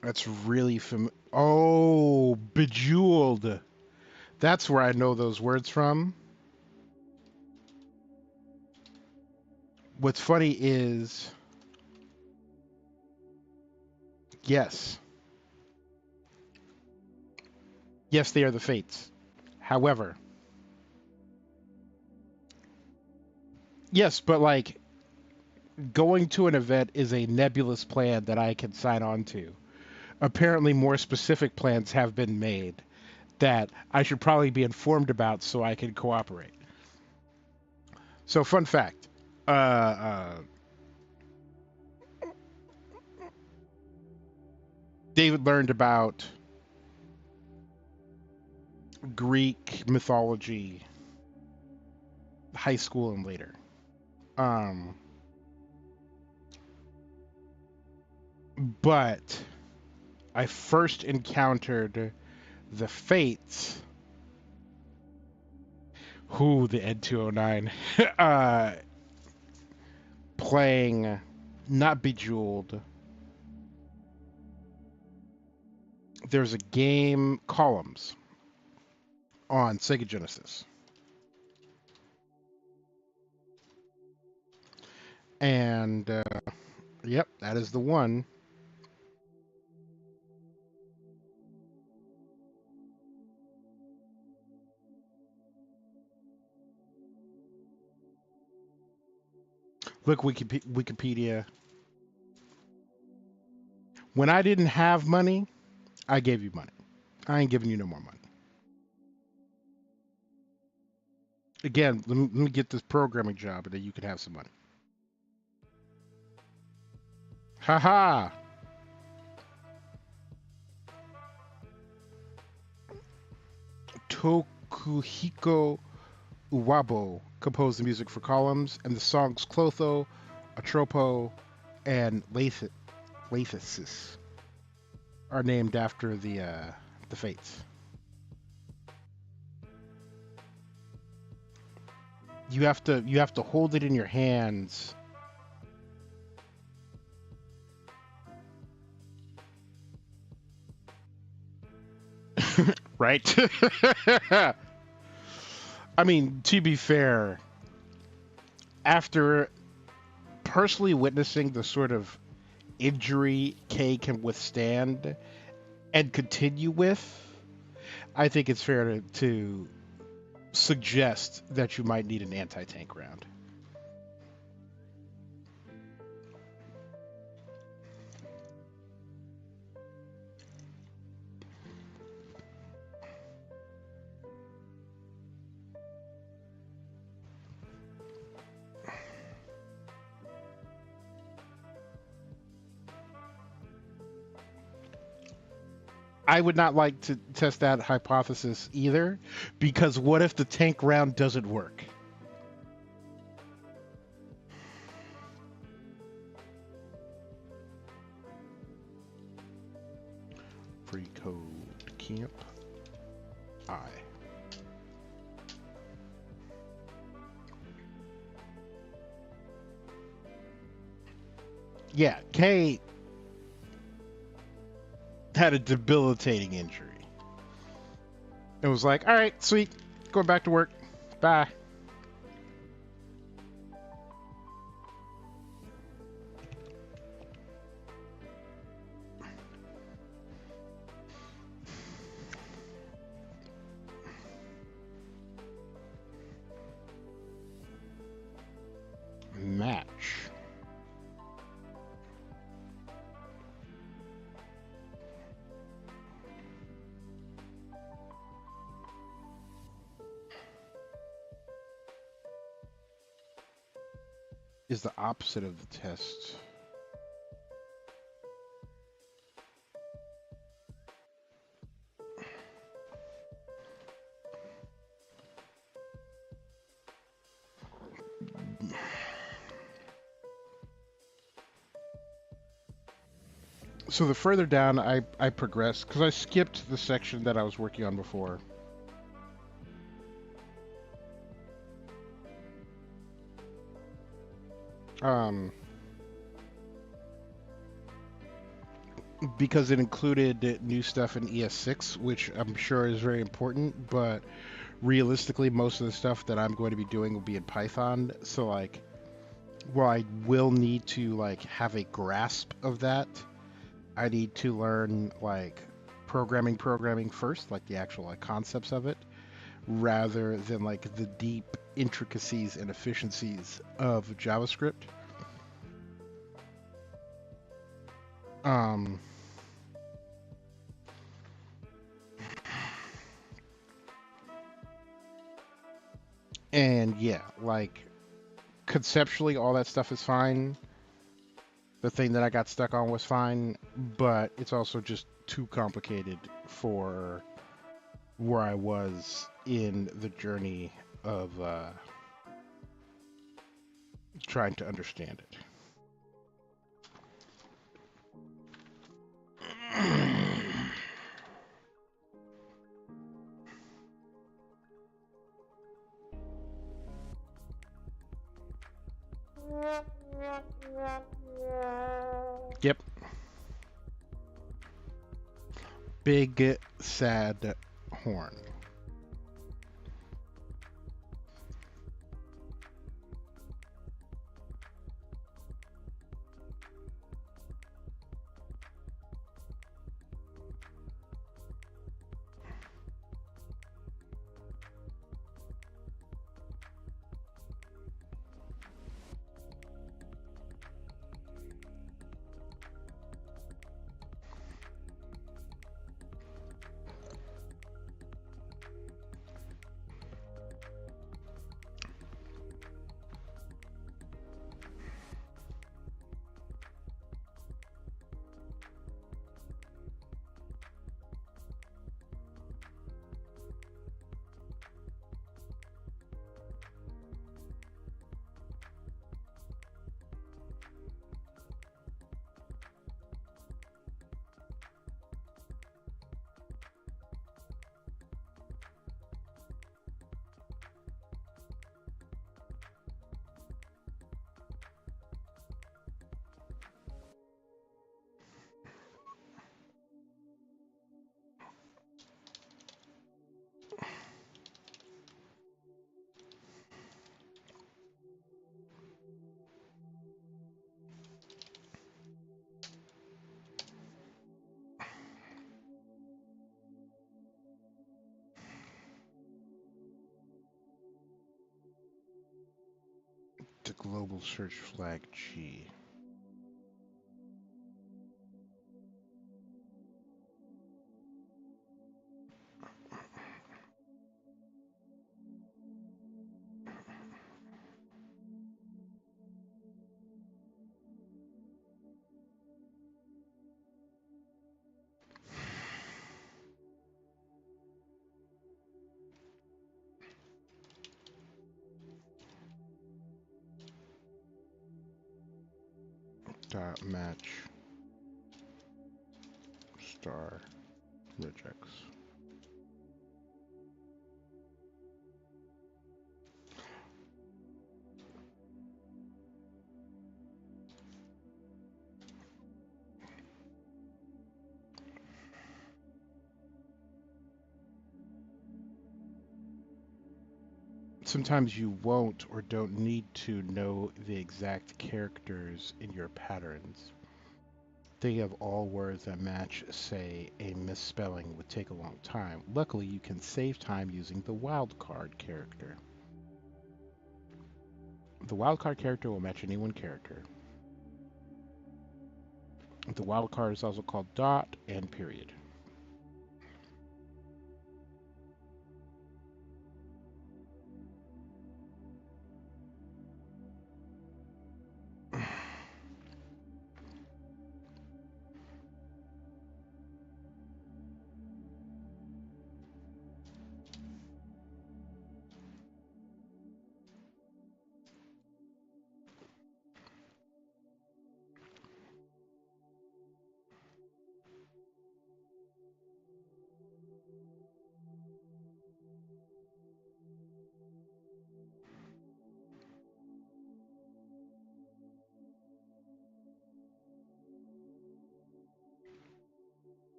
That's really Oh, Bejeweled. That's where I know those words from. What's funny is, yes, yes, they are the Fates. However, yes, but like going to an event is a nebulous plan that I can sign on to. Apparently, more specific plans have been made that I should probably be informed about so I can cooperate. So, fun fact. Uh, uh, David learned about Greek mythology, high school and later. Um, but I first encountered the Fates, who the N209, playing not Bejeweled. There's a game, Columns, on Sega Genesis. And, yep, that is the one. Look, Wikipedia. When I didn't have money, I gave you money. I ain't giving you no more money. Again, let me get this programming job and then you can have some money. Haha. Tokuhiko Uwabo composed the music for Columns, and the songs Clotho, Atropo, and Lathesis are named after the Fates. You have to hold it in your hands. Right? I mean, to be fair, after personally witnessing the sort of injury Kay can withstand and continue with, I think it's fair to suggest that you might need an anti-tank round. I would not like to test that hypothesis either, because what if the tank round doesn't work? Free code camp I. Yeah, Kay had a debilitating injury. It was like, all right, sweet, going back to work. Bye. Match. Is the opposite of the test. So the further down I progressed, because I skipped the section that I was working on before. Because it included new stuff in ES6, which I'm sure is very important, but realistically, most of the stuff that I'm going to be doing will be in Python. So, like, Well, I will need to like have a grasp of that. I need to learn like programming first, like the actual like concepts of it, rather than like the deep intricacies and efficiencies of JavaScript. Um, and yeah, like conceptually, all that stuff is fine. The thing that I got stuck on was fine, but it's also just too complicated for where I was in the journey of trying to understand it. Yep. Big sad horn. The global search flag G. Dot match star regex. Sometimes you won't or don't need to know the exact characters in your patterns. Think of all words that match, say, a misspelling would take a long time. Luckily, you can save time using the wildcard character. The wildcard character will match any one character. The wildcard is also called dot and period.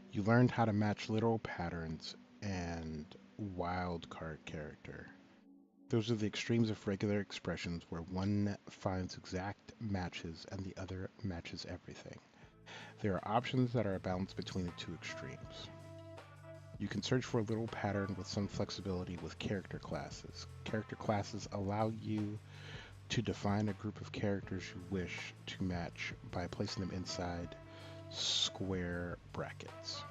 You learned how to match literal patterns and wildcard character. Those are the extremes of regular expressions where one finds exact matches and the other matches everything. There are options that are a balance between the two extremes. You can search for a little pattern with some flexibility with character classes. Character classes allow you to define a group of characters you wish to match by placing them inside square brackets.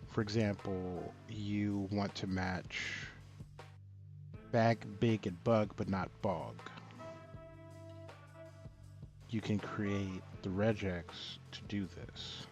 For example, you want to match bag, big, and bug, but not bog. You can create the regex to do this.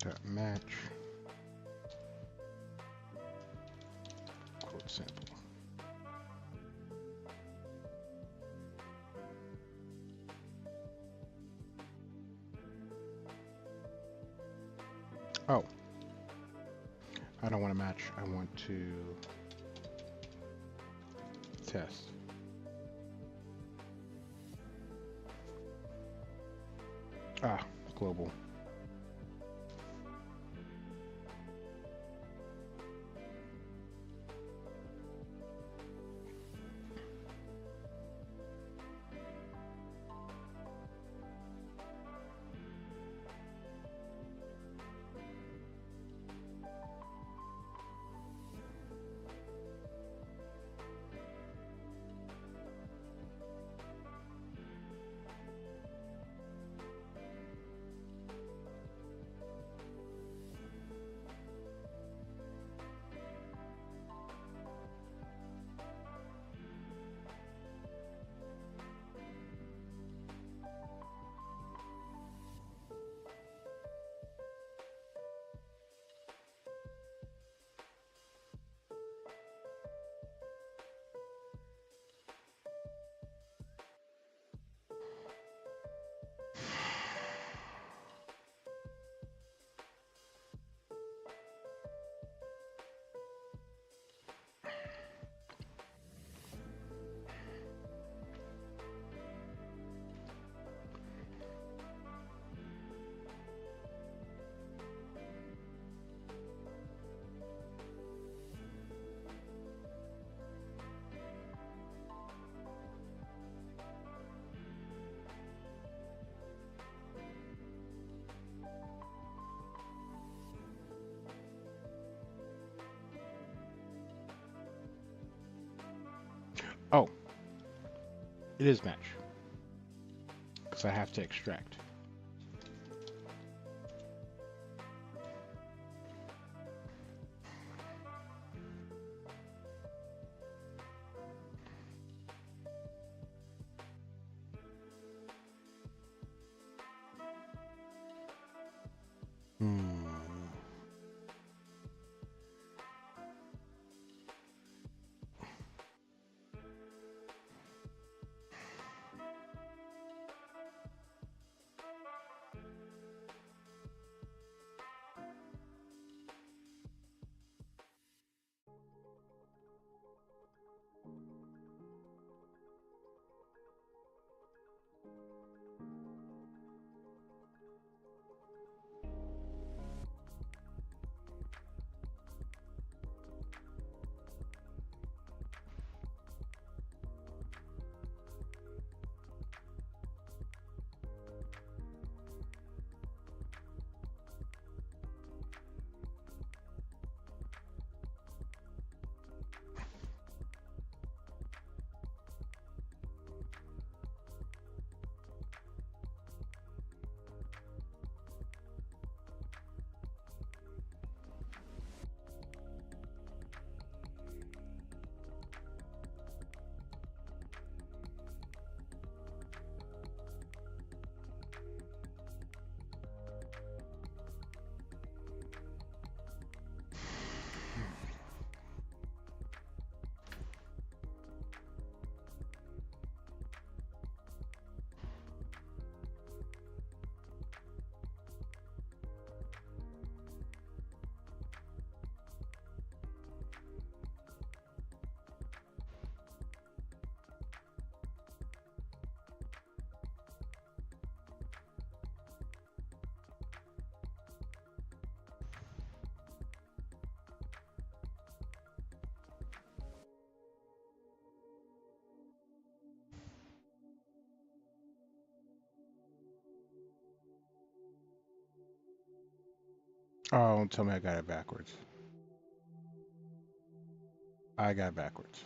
Dot match quote sample. Oh, I don't want to match. I want to test. Ah, global. Oh, it is match because I have to extract. Hmm. Oh, don't tell me I got it backwards. I got it backwards.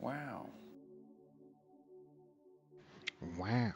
Wow. Wow.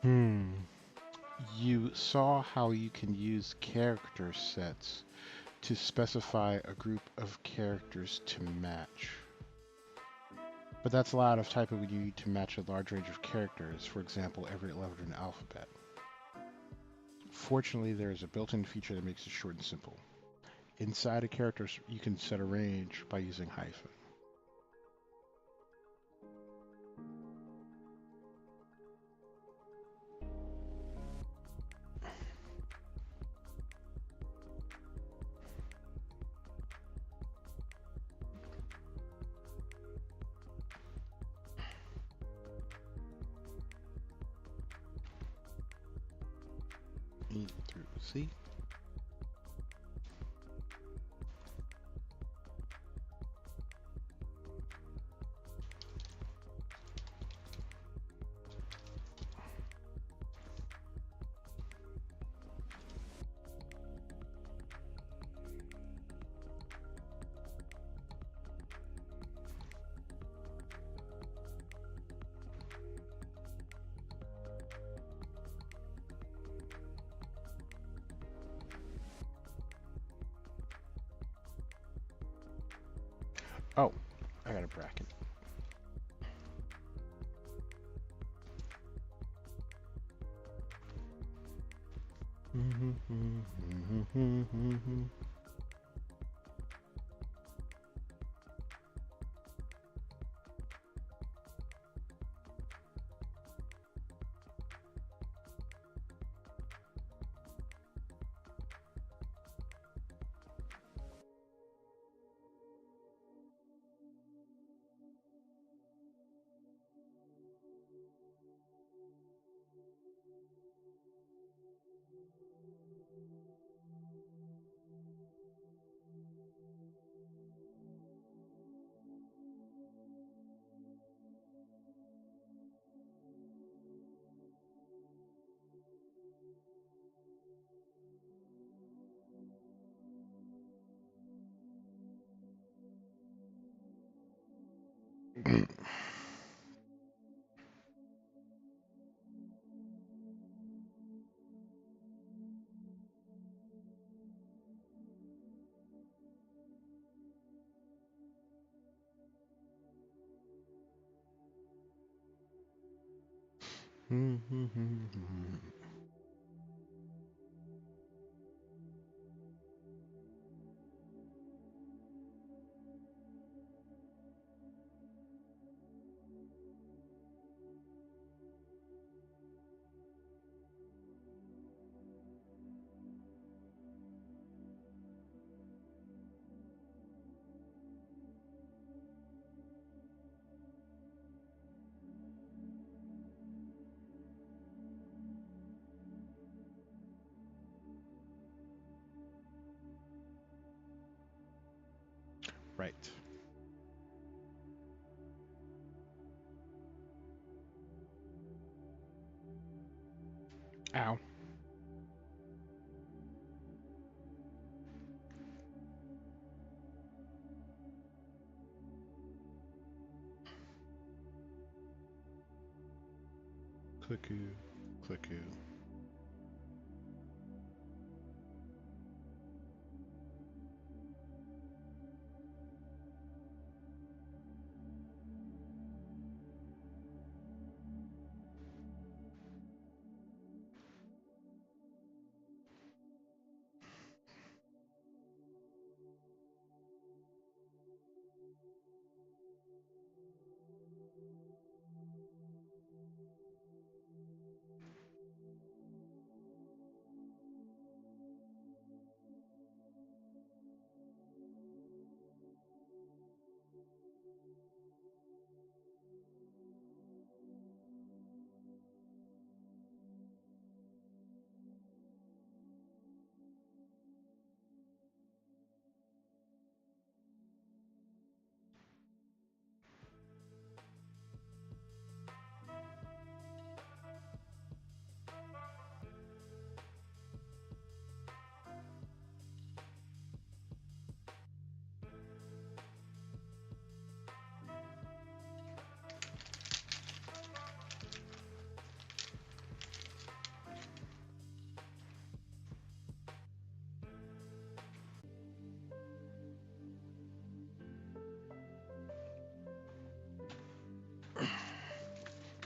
Hmm. You saw how you can use character sets to specify a group of characters to match. But that's a lot of typing when you need to match a large range of characters, for example, every letter in the alphabet. Fortunately, there is a built-in feature that makes it short and simple. Inside a character, you can set a range by using hyphen. E through C. Oh, I got a bracket. Right. Ow. Clickoo. Clickoo.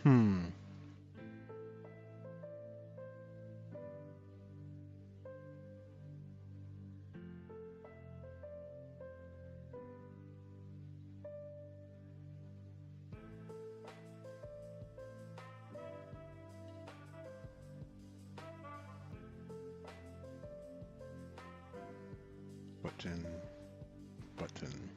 Hmm. Button. Button.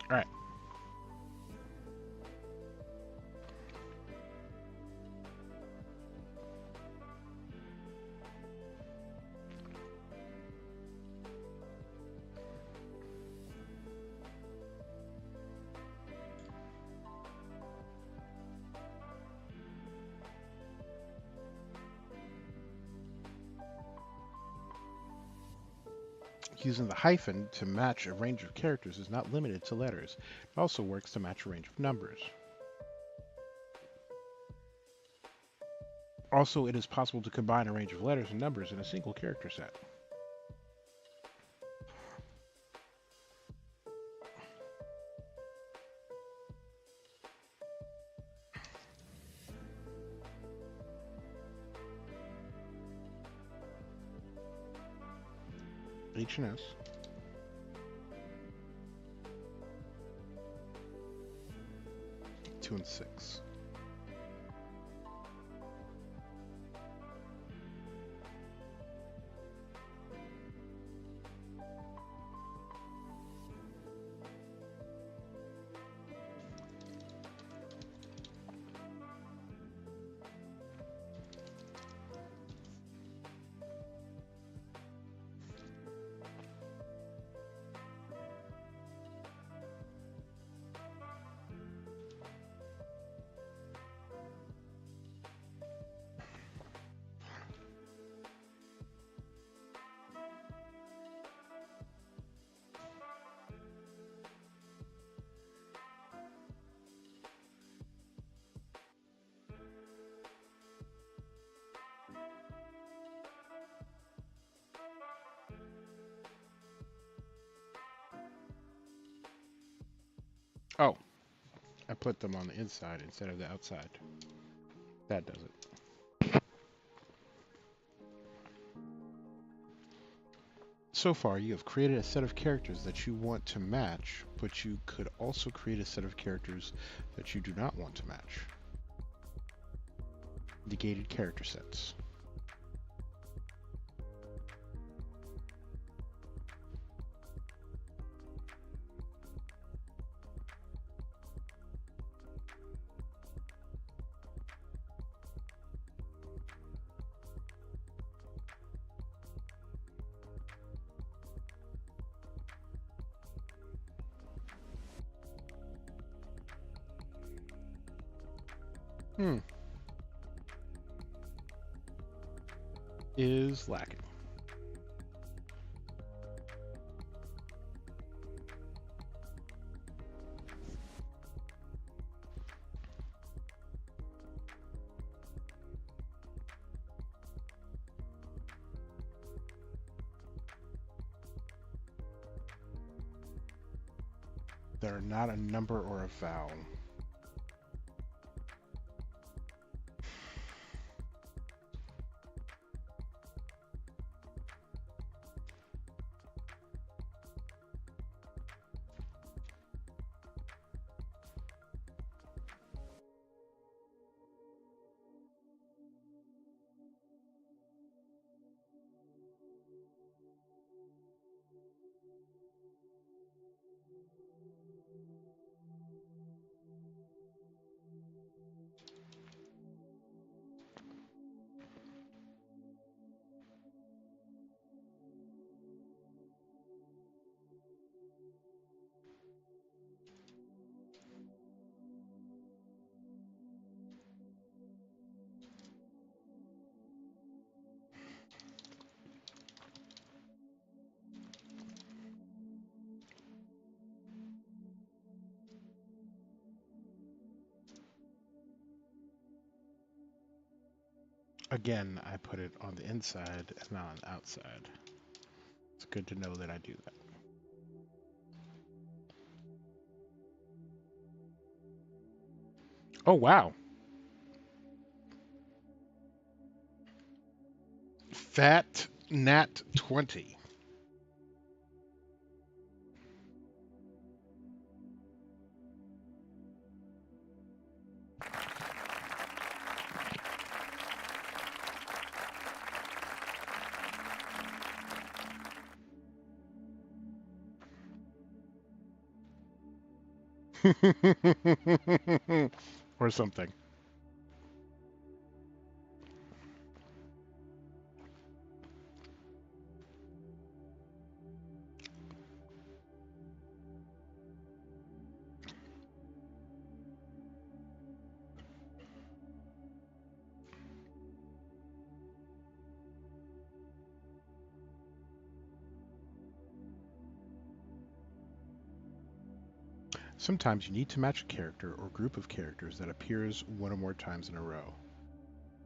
All right. Using the hyphen to match a range of characters is not limited to letters. It also works to match a range of numbers. Also, it is possible to combine a range of letters and numbers in a single character set. H and S. Two and six. Oh, I put them on the inside instead of the outside. That does it. So far, you have created a set of characters that you want to match, but you could also create a set of characters that you do not want to match. Negated character sets. Is lacking. They're not a number or a vowel. Again, I put it on the inside and not on the outside. It's good to know that I do that. Oh, wow. Fat Nat 20. Or something. Sometimes you need to match a character or group of characters that appears one or more times in a row.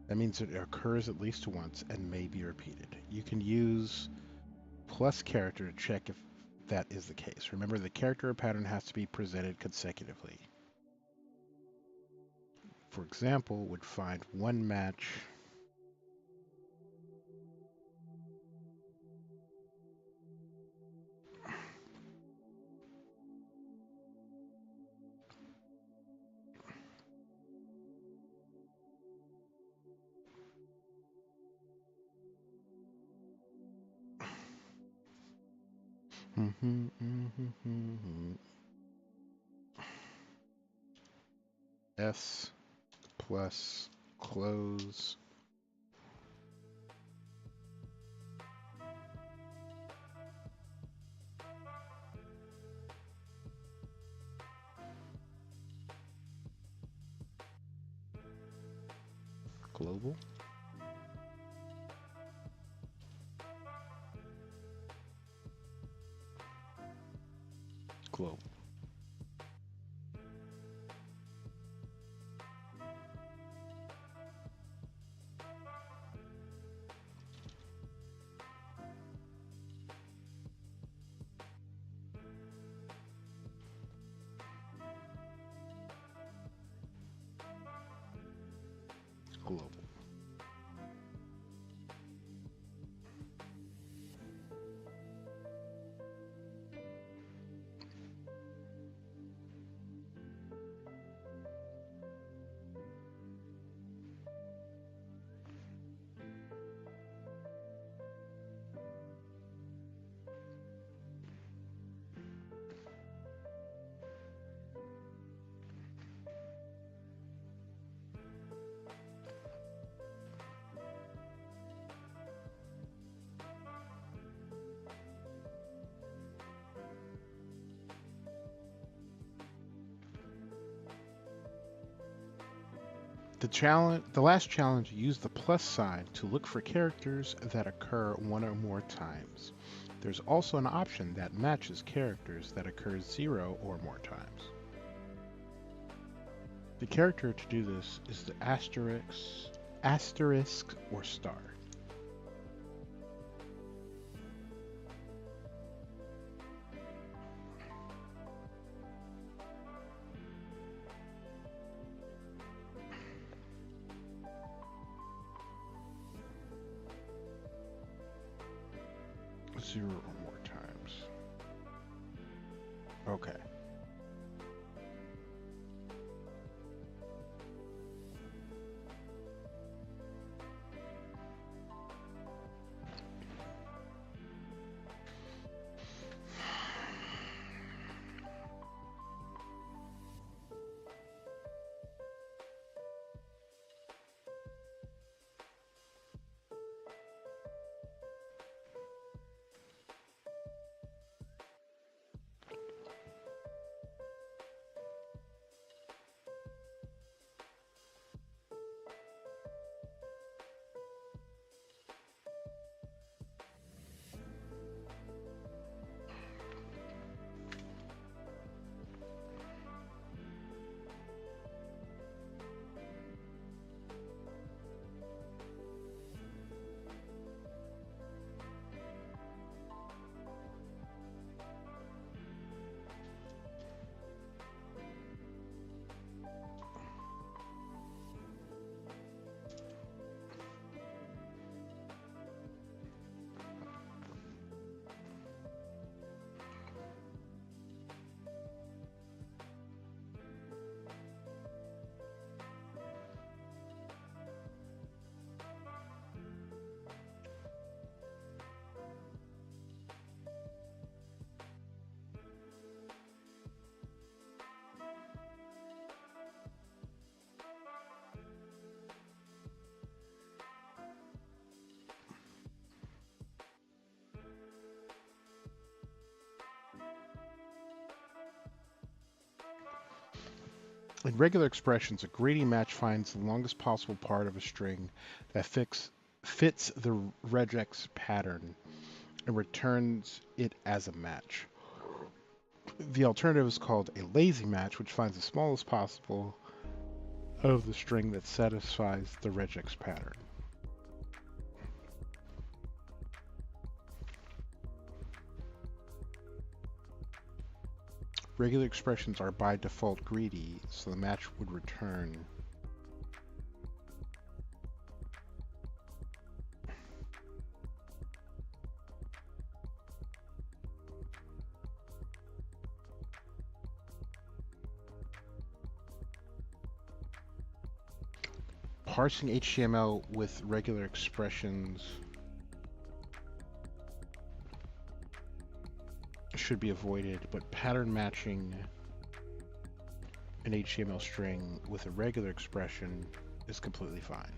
That means it occurs at least once and may be repeated. You can use plus character to check if that is the case. Remember, the character or pattern has to be presented consecutively. For example, would find one match S plus close global. Global. Global. The last challenge, use the plus sign to look for characters that occur one or more times. There's also an option that matches characters that occur 0 or more times. The character to do this is the asterisk or star. Zero or more times. Okay. In regular expressions, a greedy match finds the longest possible part of a string that fits the regex pattern and returns it as a match. The alternative is called a lazy match, which finds the smallest possible of the string that satisfies the regex pattern. Regular expressions are by default greedy, so the match would return parsing HTML with regular expressions should be avoided, but pattern matching an HTML string with a regular expression is completely fine.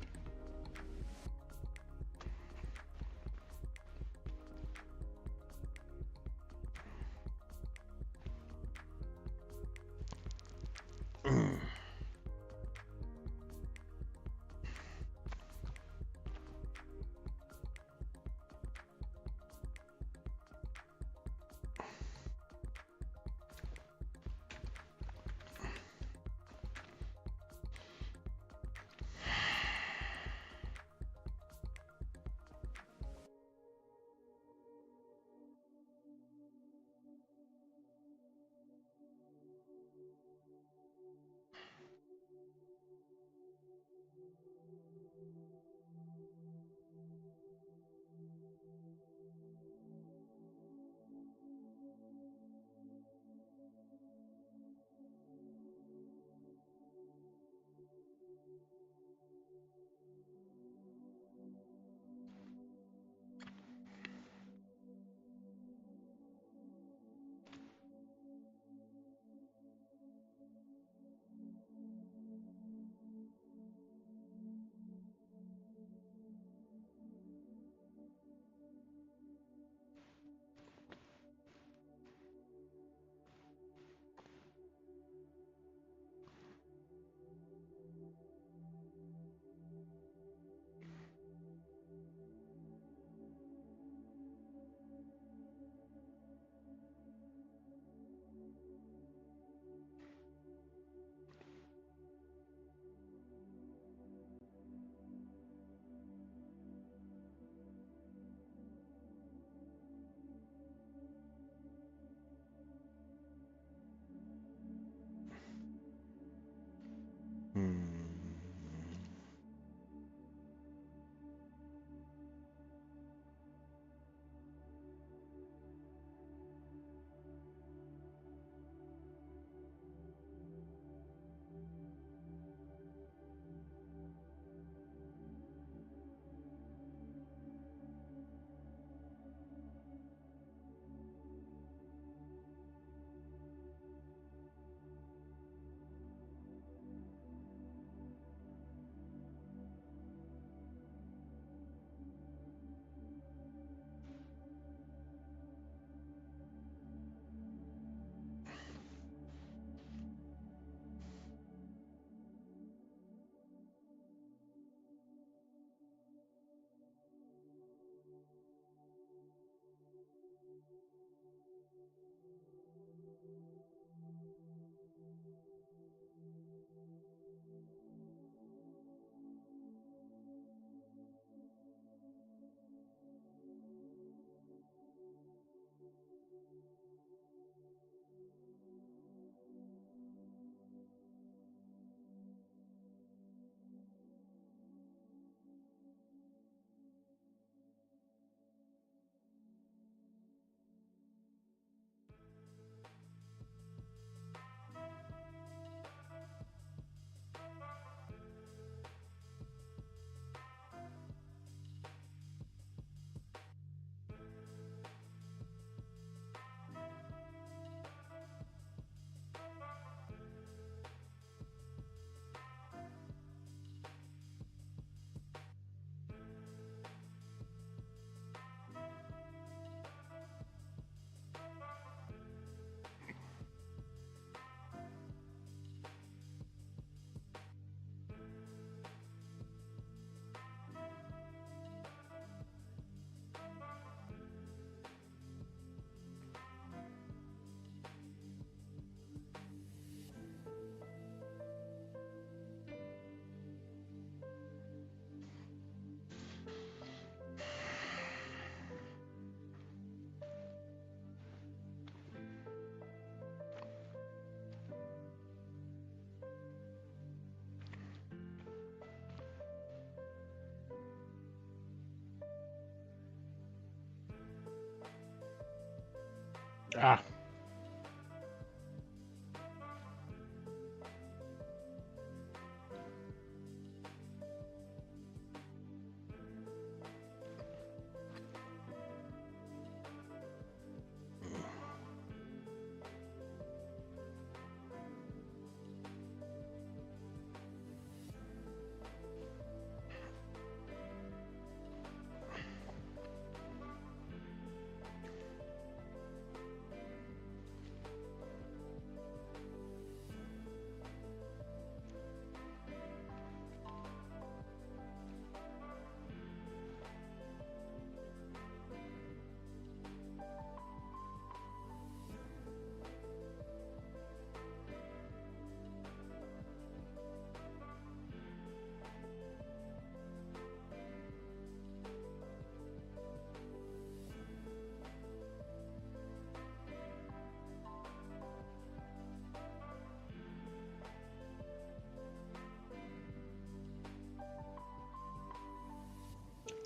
Ah.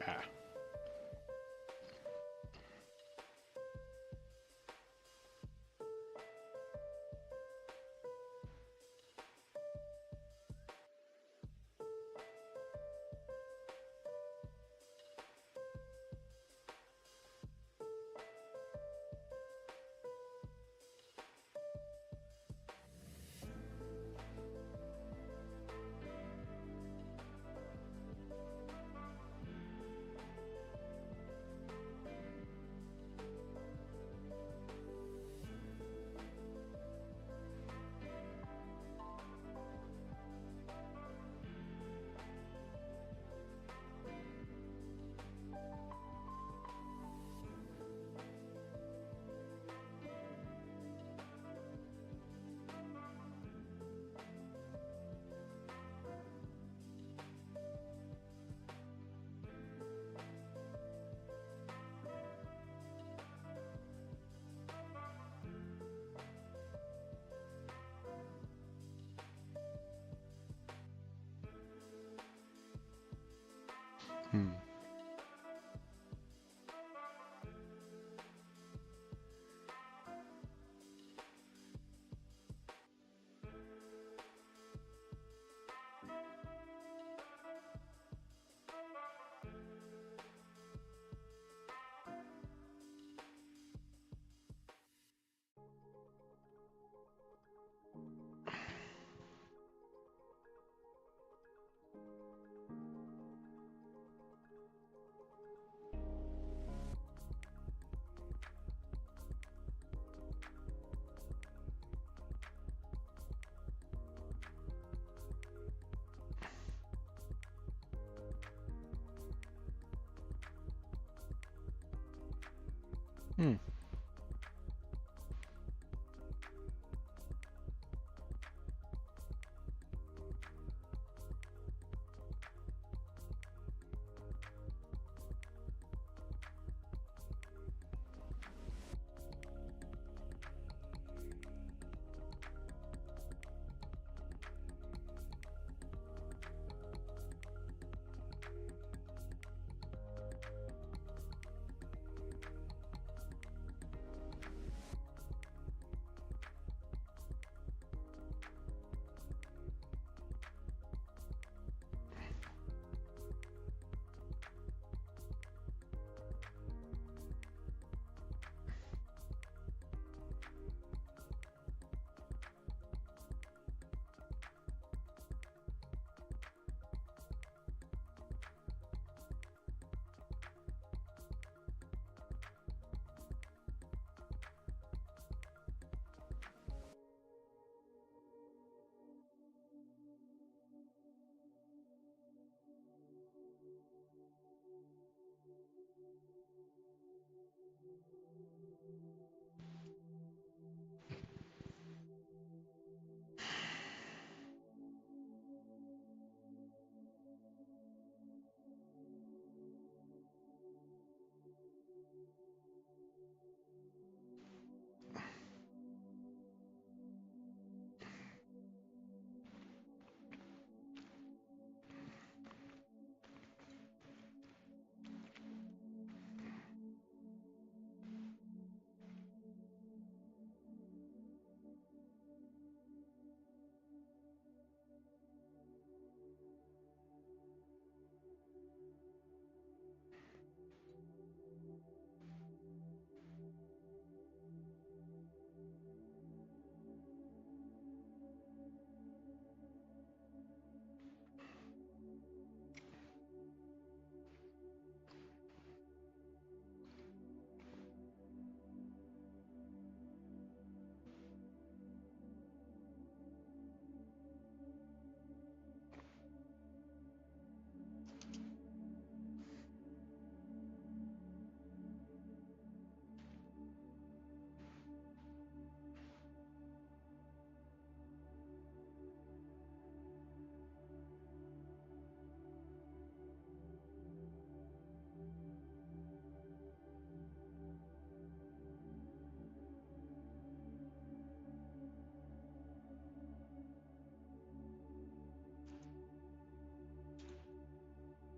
Ah. Hmm. Hmm.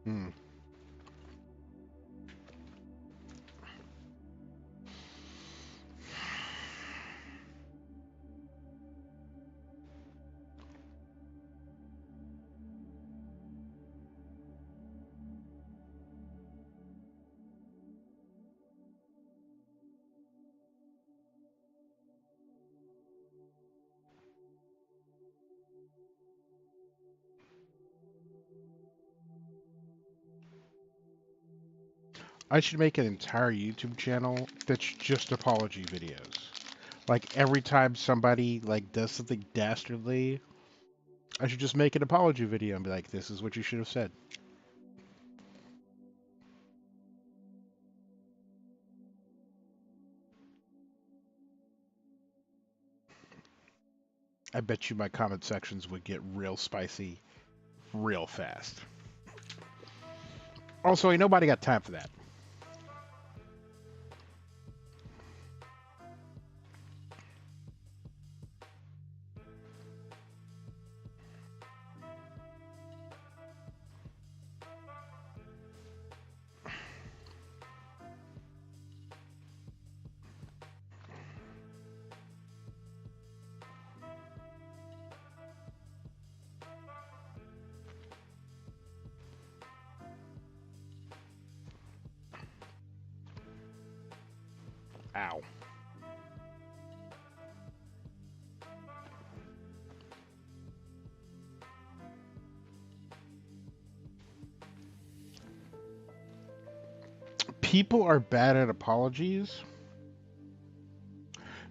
Hmm. I should make an entire YouTube channel that's just apology videos. Like every time somebody like does something dastardly, I should just make an apology video and be like, "This is what you should have said." I bet you my comment sections would get real spicy real fast. Also, ain't nobody got time for that. Ow. People are bad at apologies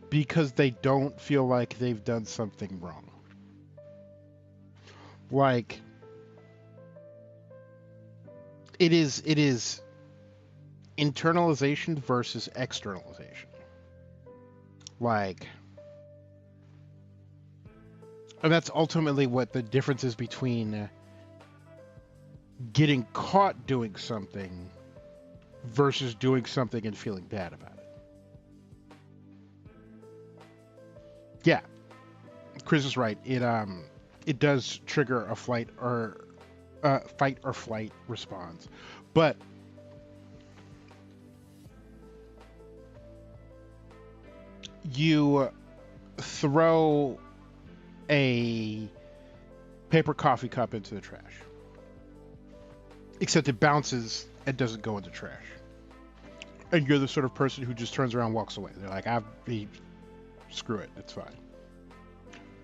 because they don't feel like they've done something wrong. Like it is internalization versus externalization. Like, and that's ultimately what the difference is between getting caught doing something versus doing something and feeling bad about it. Yeah, Chris is right. It does trigger a fight or flight response, but you throw a paper coffee cup into the trash, except it bounces and doesn't go into trash. And you're the sort of person who just turns around and walks away. They're like, screw it, it's fine.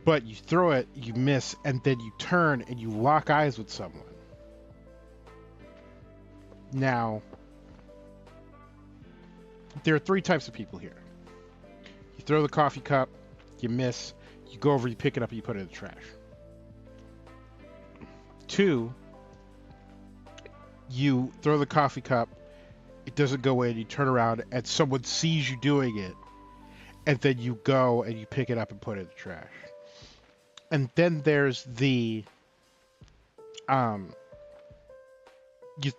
But you throw it, you miss, and then you turn and you lock eyes with someone. Now, there are three types of people here. You throw the coffee cup, you miss, you go over, you pick it up, and you put it in the trash. Two, you throw the coffee cup, it doesn't go in, you turn around, and someone sees you doing it, and then you go and you pick it up and put it in the trash. And then there's the you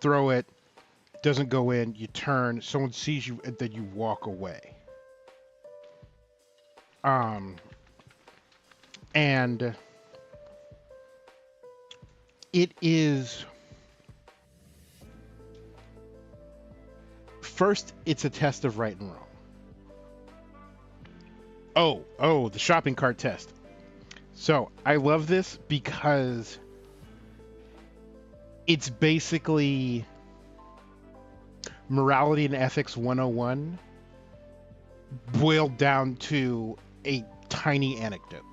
throw it, doesn't go in, you turn, someone sees you, and then you walk away. And it is first, it's a test of right and wrong. Oh, the shopping cart test. So I love this because it's basically morality and ethics 101 boiled down to a tiny anecdote.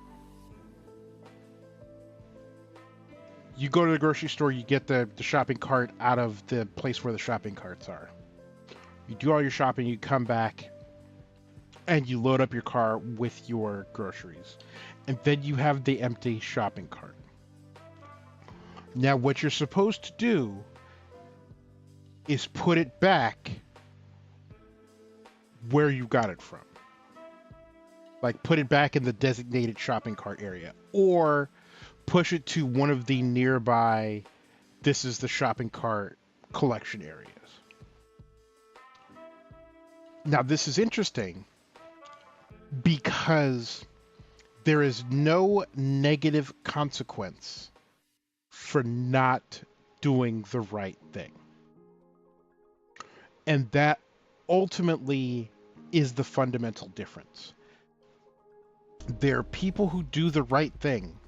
You go to the grocery store, you get the shopping cart out of the place where the shopping carts are. You do all your shopping, you come back, and you load up your car with your groceries. And then you have the empty shopping cart. Now, what you're supposed to do is put it back where you got it from. Like, put it back in the designated shopping cart area. Or push it to one of the nearby, this is the shopping cart collection areas. Now, this is interesting because there is no negative consequence for not doing the right thing. And that ultimately is the fundamental difference. There are people who do the right thing,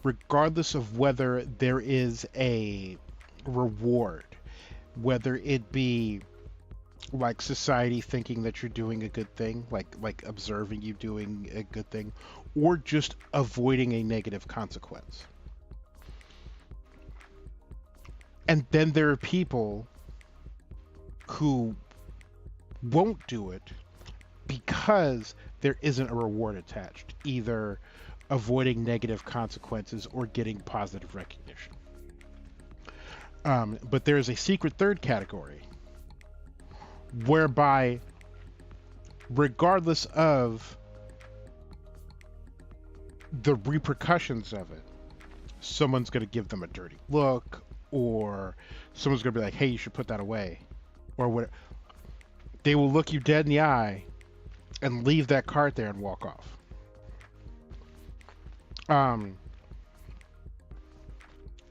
regardless of whether there is a reward, whether it be like society thinking that you're doing a good thing, like observing you doing a good thing, or just avoiding a negative consequence. And then there are people who won't do it because there isn't a reward attached, either avoiding negative consequences or getting positive recognition. But there is a secret third category whereby, regardless of the repercussions of it, someone's going to give them a dirty look, or someone's going to be like, hey, you should put that away, or what. They will look you dead in the eye and leave that cart there and walk off.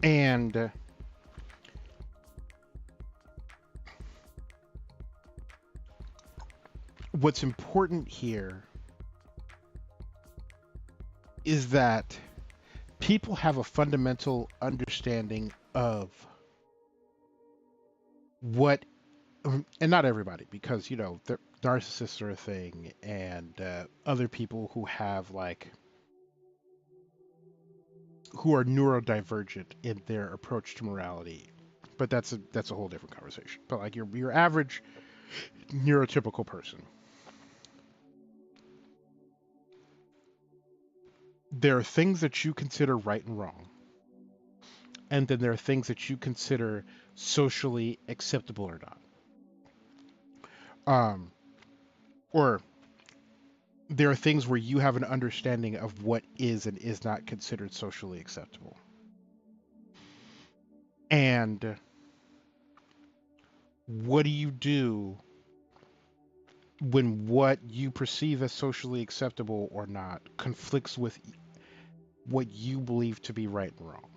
And what's important here is that people have a fundamental understanding of what, and not everybody, because, you know, narcissists are a thing, and other people who have who are neurodivergent in their approach to morality, but that's a whole different conversation. But like your average neurotypical person, there are things that you consider right and wrong, and then there are things that you consider socially acceptable or not. Or there are things where you have an understanding of what is and is not considered socially acceptable. And what do you do when what you perceive as socially acceptable or not conflicts with what you believe to be right and wrong?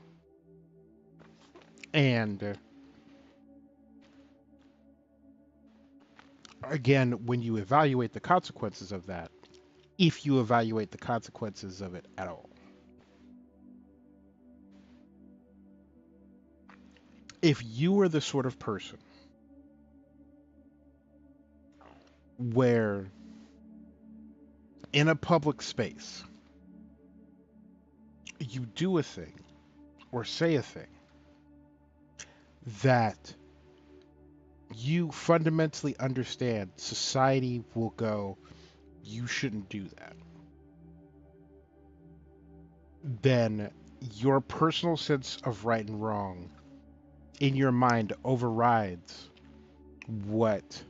And again, when you evaluate the consequences of that, if you evaluate the consequences of it at all, if you are the sort of person where in a public space you do a thing or say a thing that you fundamentally understand society will go, you shouldn't do that, then your personal sense of right and wrong in your mind overrides what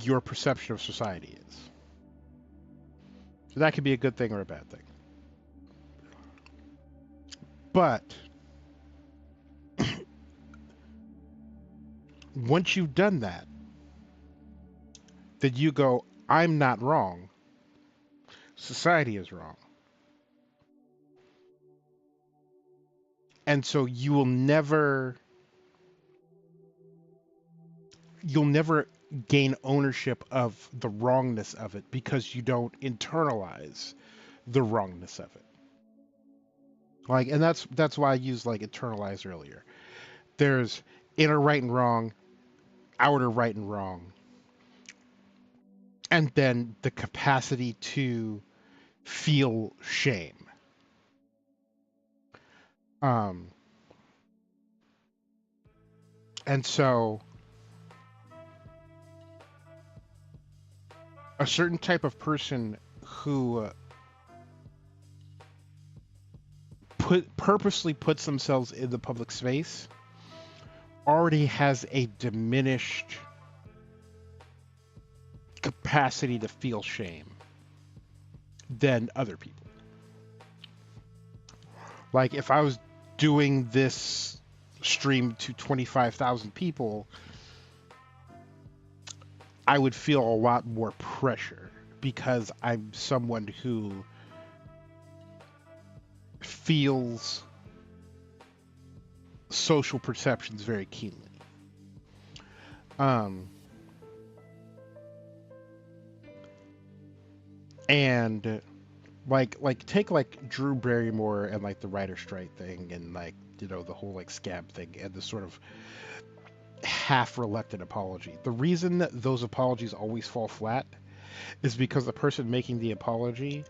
your perception of society is. So that could be a good thing or a bad thing. But once you've done that, then you go, I'm not wrong. Society is wrong. And so you'll never gain ownership of the wrongness of it because you don't internalize the wrongness of it. Like, and that's why I used like internalize earlier. There's inner right and wrong, outer right and wrong, and then the capacity to feel shame. And so a certain type of person who purposely puts themselves in the public space already has a diminished capacity to feel shame than other people. Like if I was doing this stream to 25,000 people, I would feel a lot more pressure because I'm someone who feels social perceptions very keenly. Um, and like take like Drew Barrymore and like the writer strike thing and like the whole like scab thing and the sort of half reluctant apology. The reason that those apologies always fall flat is because the person making the apology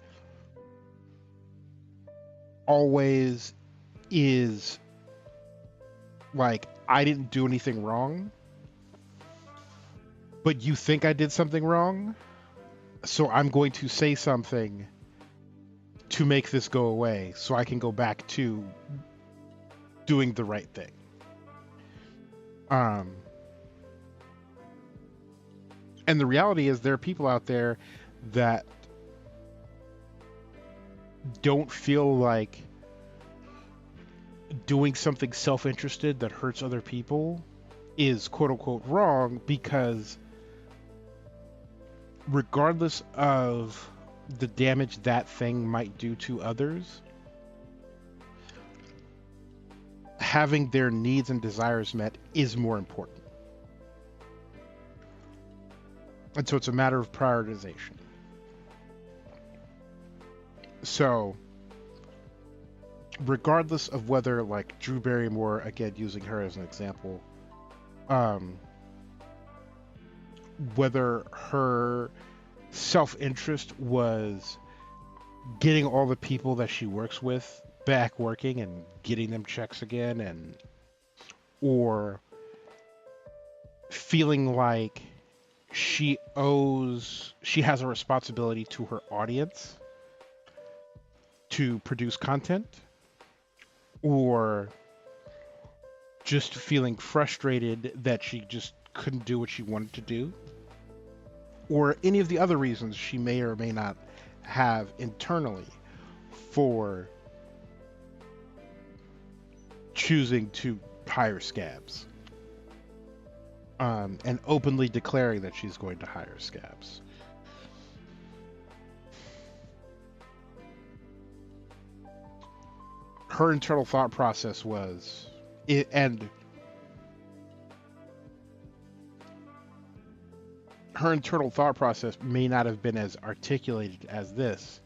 always is like, I didn't do anything wrong, but you think I did something wrong, so I'm going to say something to make this go away so I can go back to doing the right thing. Um, and the reality is there are people out there that don't feel like doing something self-interested that hurts other people is quote unquote wrong, because regardless of the damage that thing might do to others, having their needs and desires met is more important. And so it's a matter of prioritization. So regardless of whether, like Drew Barrymore, again using her as an example, um, whether her self-interest was getting all the people that she works with back working and getting them checks again, and or feeling like she has a responsibility to her audience to produce content, or just feeling frustrated that she just couldn't do what she wanted to do, or any of the other reasons she may or may not have internally for choosing to hire scabs, and openly declaring that she's going to hire scabs. Her internal thought process was, and her internal thought process may not have been as articulated as this,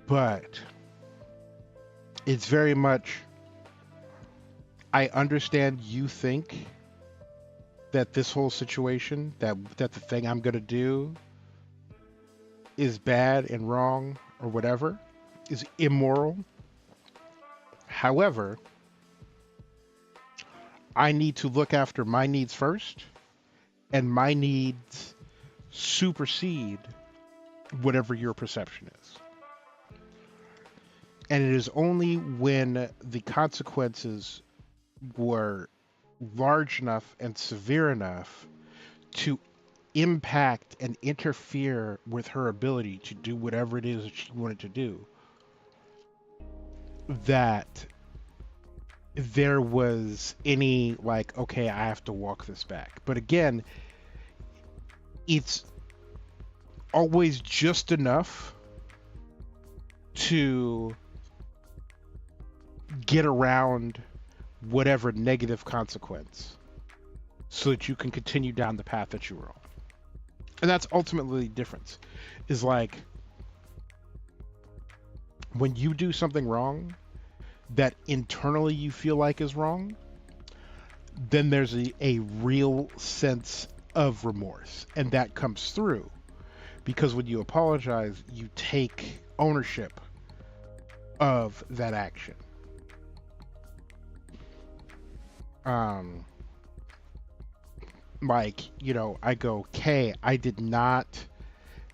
but it's very much, I understand you think that this whole situation, that the thing I'm going to do is bad and wrong or whatever, is immoral. However, I need to look after my needs first, and my needs supersede whatever your perception is. And it is only when the consequences were large enough and severe enough to impact and interfere with her ability to do whatever it is that she wanted to do that there was any like, okay, I have to walk this back. But again, it's always just enough to get around whatever negative consequence so that you can continue down the path that you were on. And that's ultimately the difference, is like, when you do something wrong that internally you feel like is wrong, then there's a real sense of remorse, and that comes through because when you apologize, you take ownership of that action. Like, I go, okay, I did not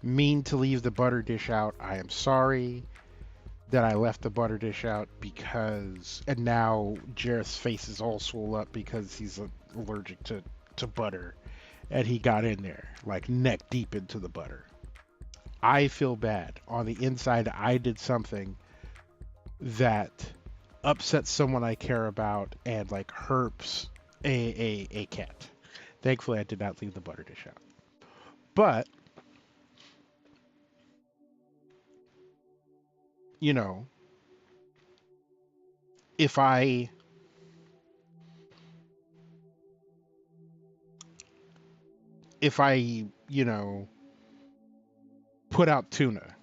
mean to leave the butter dish out. I am sorry that I left the butter dish out, because, and now Jareth's face is all swole up because he's allergic to butter, and he got in there like neck deep into the butter. I feel bad. On the inside, I did something that upsets someone I care about and like hurts a cat. Thankfully, I did not leave the butter dish out. But, you know, if I if I, you know, put out tuna,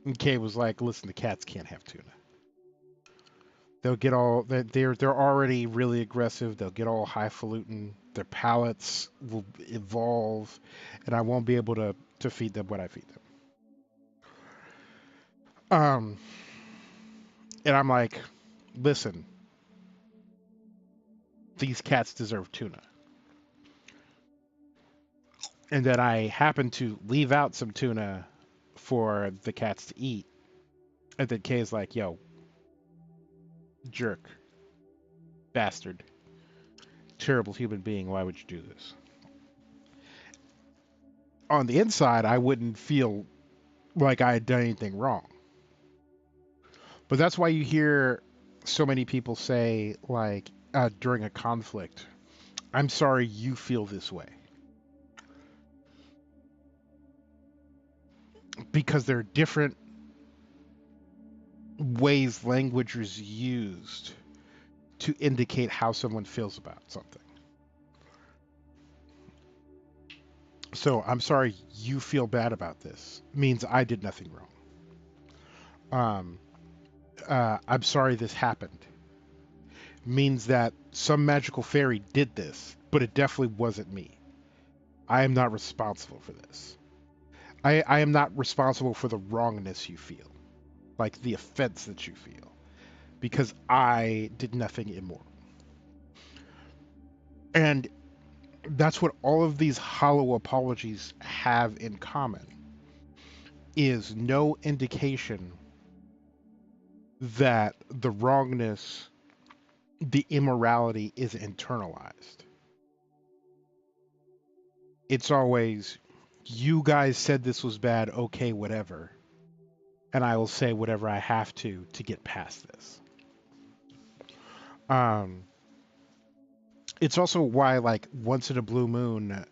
and Kay was like, "Listen, the cats can't have tuna. They'll get all they're already really aggressive. They'll get all highfalutin. Their palates will evolve, and I won't be able to feed them what I feed them." Um, and I'm like, "Listen, these cats deserve tuna." And then I happen to leave out some tuna for the cats to eat. And then Kay's like, "Yo, jerk, bastard, terrible human being. Why would you do this?" On the inside, I wouldn't feel like I had done anything wrong. But that's why you hear so many people say, like, during a conflict, "I'm sorry you feel this way." Because there are different ways language is used to indicate how someone feels about something. So, "I'm sorry you feel bad about this" means I did nothing wrong. "I'm sorry this happened" means that some magical fairy did this, but it definitely wasn't me. I am not responsible for this. I am not responsible for the wrongness you feel, like the offense that you feel, because I did nothing immoral. And that's what all of these hollow apologies have in common, is no indication that the wrongness, the immorality is internalized. It's always, "You guys said this was bad, okay, whatever. And I will say whatever I have to get past this." Um, it's also why, like, once in a blue moon,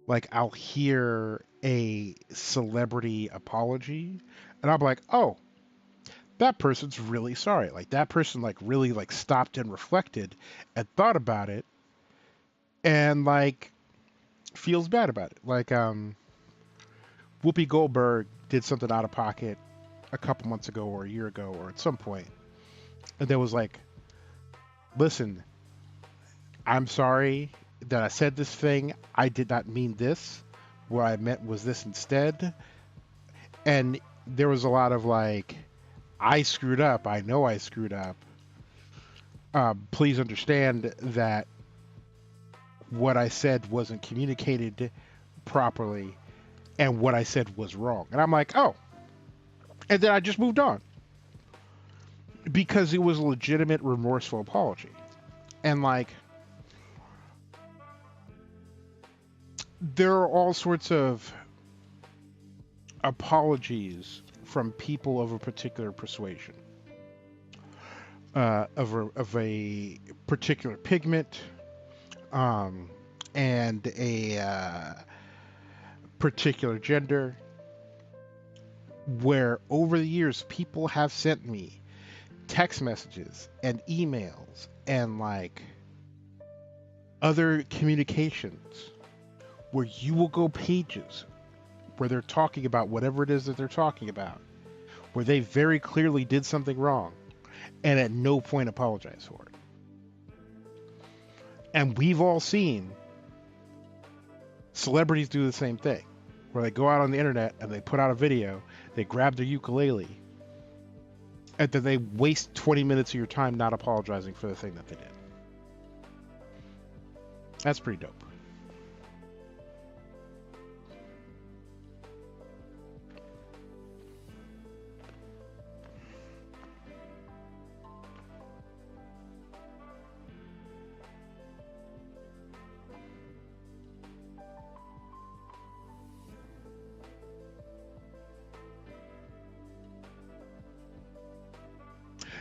like, I'll hear a celebrity apology, and I'm like, "Oh, that person's really sorry." Like, that person, like, really, like, stopped and reflected and thought about it, and, like, feels bad about it. Like, Whoopi Goldberg did something out of pocket a couple months ago or a year ago or at some point, and there was like, "Listen, I'm sorry that I said this thing. I did not mean this. What I meant was this instead." And there was a lot of like, "I screwed up. I know I screwed up. Please understand that what I said wasn't communicated properly, and what I said was wrong." And I'm like, "Oh." And then I just moved on because it was a legitimate, remorseful apology. And like, there are all sorts of apologies from people of a particular persuasion, of a particular pigment, um, and a particular gender, where over the years people have sent me text messages and emails and like other communications where you will go pages where they're talking about whatever it is that they're talking about, where they very clearly did something wrong and at no point apologize for it. And we've all seen celebrities do the same thing, where they go out on the internet and they put out a video, they grab their ukulele, and then they waste 20 minutes of your time not apologizing for the thing that they did. That's pretty dope.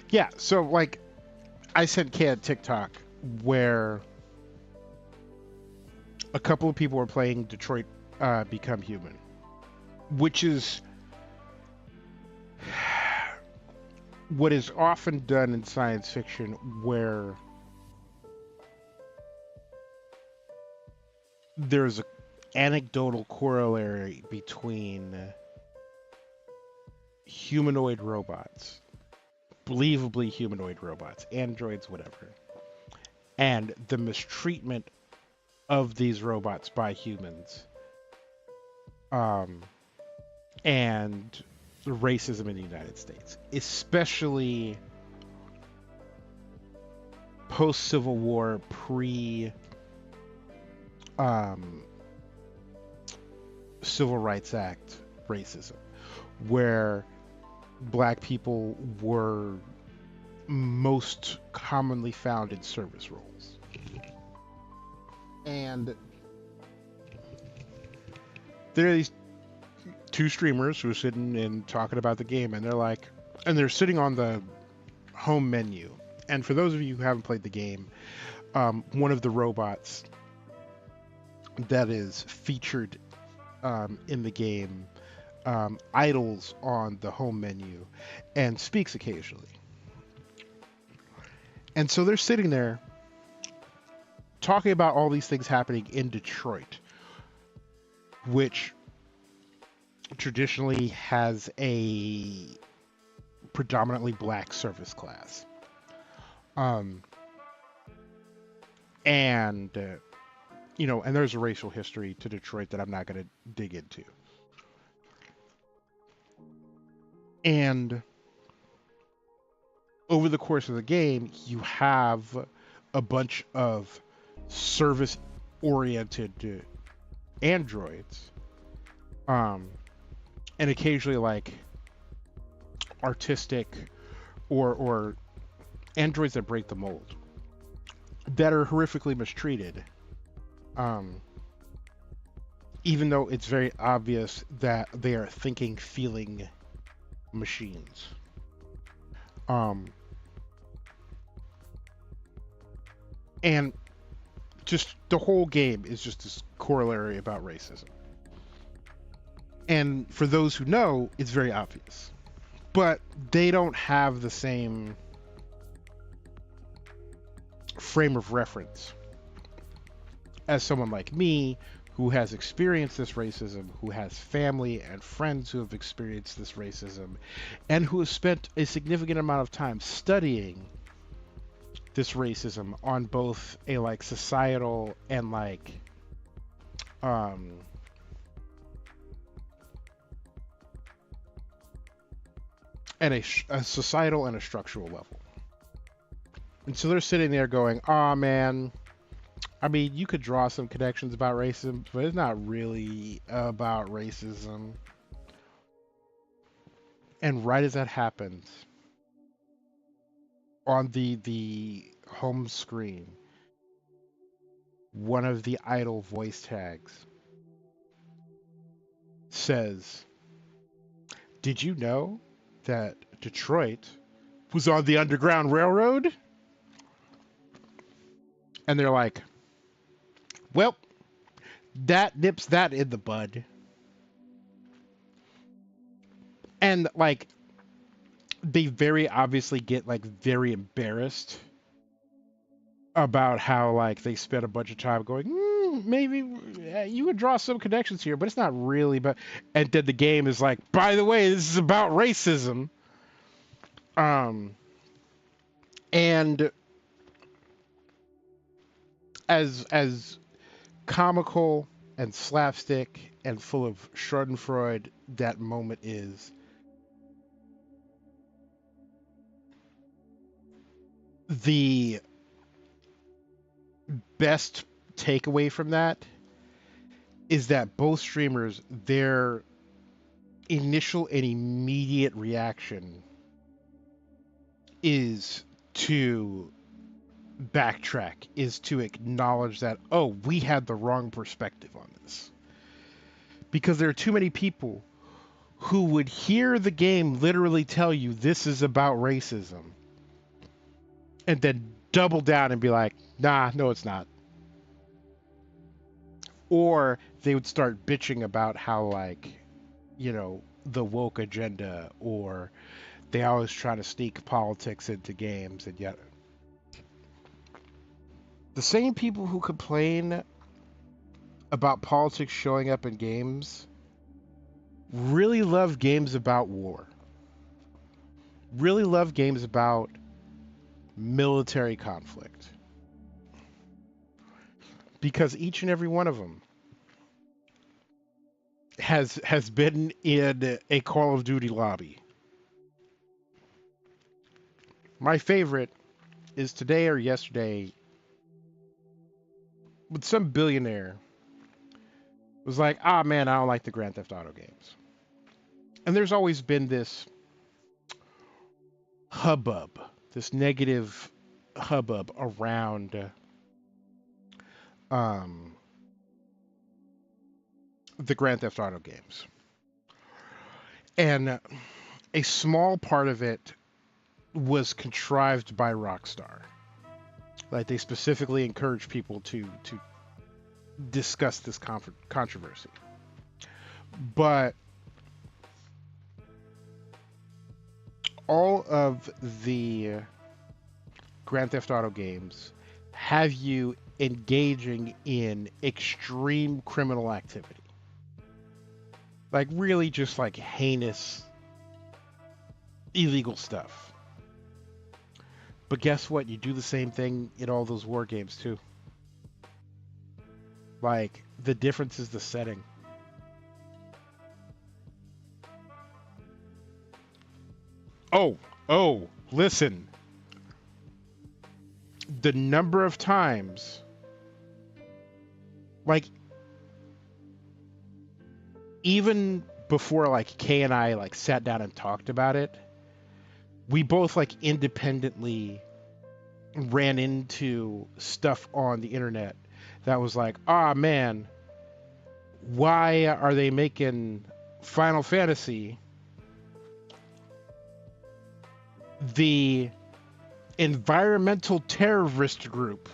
Yeah, so like I sent Kay a TikTok where a couple of people were playing Detroit Become Human, which is what is often done in science fiction where there's an anecdotal corollary between humanoid robots, believably humanoid robots, androids, whatever, and the mistreatment of these robots by humans, um, and racism in the United States, especially post Civil War, pre um, Civil Rights Act racism, where black people were most commonly found in service roles. And there are these two streamers who are sitting and talking about the game, and they're sitting on the home menu. And for those of you who haven't played the game, one of the robots that is featured in the game idles on the home menu and speaks occasionally. And so they're sitting there talking about all these things happening in Detroit, which traditionally has a predominantly black service class. Um, and, and there's a racial history to Detroit that I'm not going to dig into. And over the course of the game, you have a bunch of service-oriented androids, and occasionally like artistic or androids that break the mold that are horrifically mistreated. Even though it's very obvious that they are thinking, feeling machines. And just the whole game is just this corollary about racism. And for those who know, it's very obvious. But they don't have the same frame of reference as someone like me who has experienced this racism, who has family and friends who have experienced this racism, and who has spent a significant amount of time studying this racism on both a like societal and like and a societal and a structural level. And so they're sitting there going, "Ah, man, I mean, you could draw some connections about racism, but it's not really about racism." And right as that happens, on the home screen, one of the idle voice tags says, "Did you know that Detroit was on the Underground Railroad?" And they're like, "Well, that nips that in the bud." And like they very obviously get like very embarrassed about how like they spent a bunch of time going, maybe you would draw some connections here, but it's not really. But and then the game is like, by the way, this is about racism. And as comical and slapstick and full of Schadenfreude that moment is, the best takeaway from that is that both streamers, their initial and immediate reaction is to backtrack, is to acknowledge that, oh, we had the wrong perspective on this. Because there are too many people who would hear the game literally tell you this is about racism and then double down and be like, nah, no, it's not. Or they would start bitching about how, like, the woke agenda or They always try to sneak politics into games, and yet the same people who complain about politics showing up in games really love games about war, really love games about military conflict, because each and every one of them has been in a Call of Duty lobby. My favorite is today or yesterday with some billionaire was like, ah man, I don't like the Grand Theft Auto games. And there's always been this hubbub, this negative hubbub around um, the Grand Theft Auto games. And a small part of it was contrived by Rockstar. Like they specifically encourage people to discuss this controversy. But all of the Grand Theft Auto games have you engaging in extreme criminal activity. Like really just like heinous, illegal stuff. But guess what? You do the same thing in all those war games too. Like the difference is the setting. Oh, listen. The number of times, like, even before like Kay and I like sat down and talked about it, we both like independently ran into stuff on the internet that was like, ah man, why are they making Final Fantasy the environmental terrorist group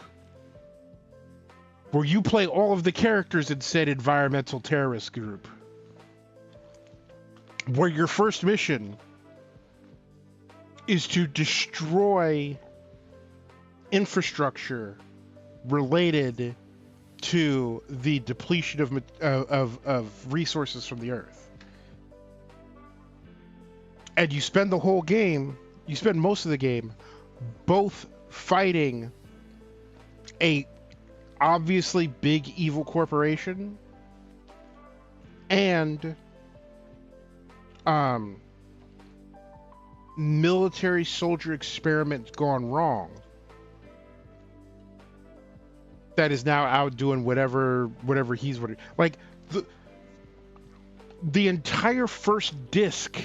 where you play all of the characters in said environmental terrorist group, where your first mission is to destroy infrastructure related to the depletion of resources from the earth. And you spend the whole game, you spend most of the game both fighting a obviously big evil corporation and military soldier experiments gone wrong that is now out doing whatever he's like the entire first disc